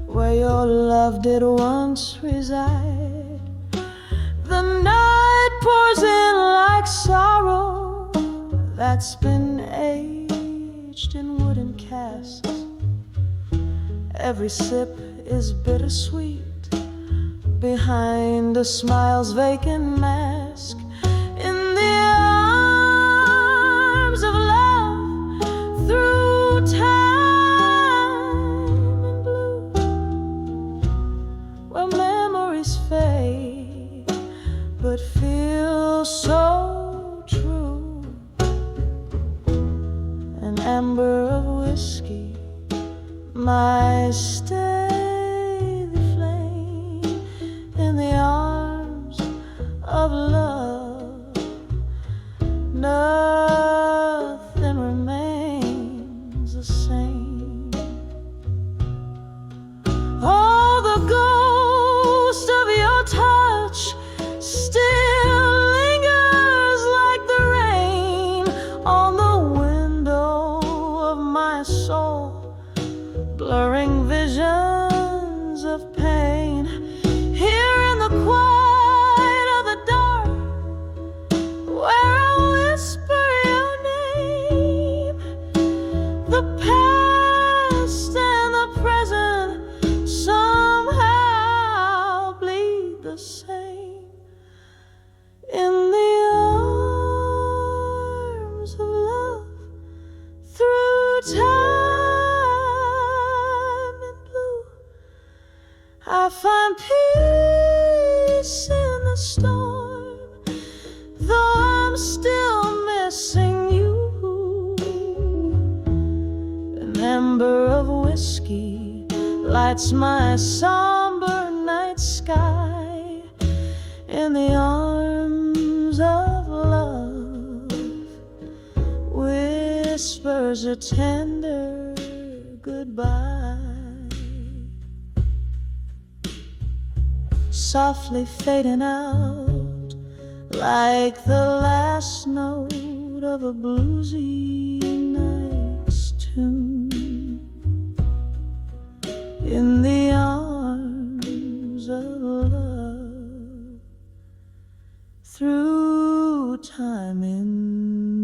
where your love did once reside. The night pours in like sorrow that's been aged in wooden casks. Every sip is bittersweet behind a smile's vacant mask. In the arms of love, through time and blue, where memories fade but feel so true. An amber of whiskey, my steady flame, in the arms of love. Nothing remains the same. Oh, the ghost of your touch still lingers like the rain on the window of my soul, blurring visions of pain. Here in the quiet of the dark, where I whisper your name, the past and the present somehow bleed the same. In the arms of love, through time and blue, I find peace in the storm, though I'm still missing you. An amber of whiskey lights my somber night sky. In the arms of love, whispers a tender goodbye. Softly fading out like the last note of a bluesy night's tune. In the arms of love, through time and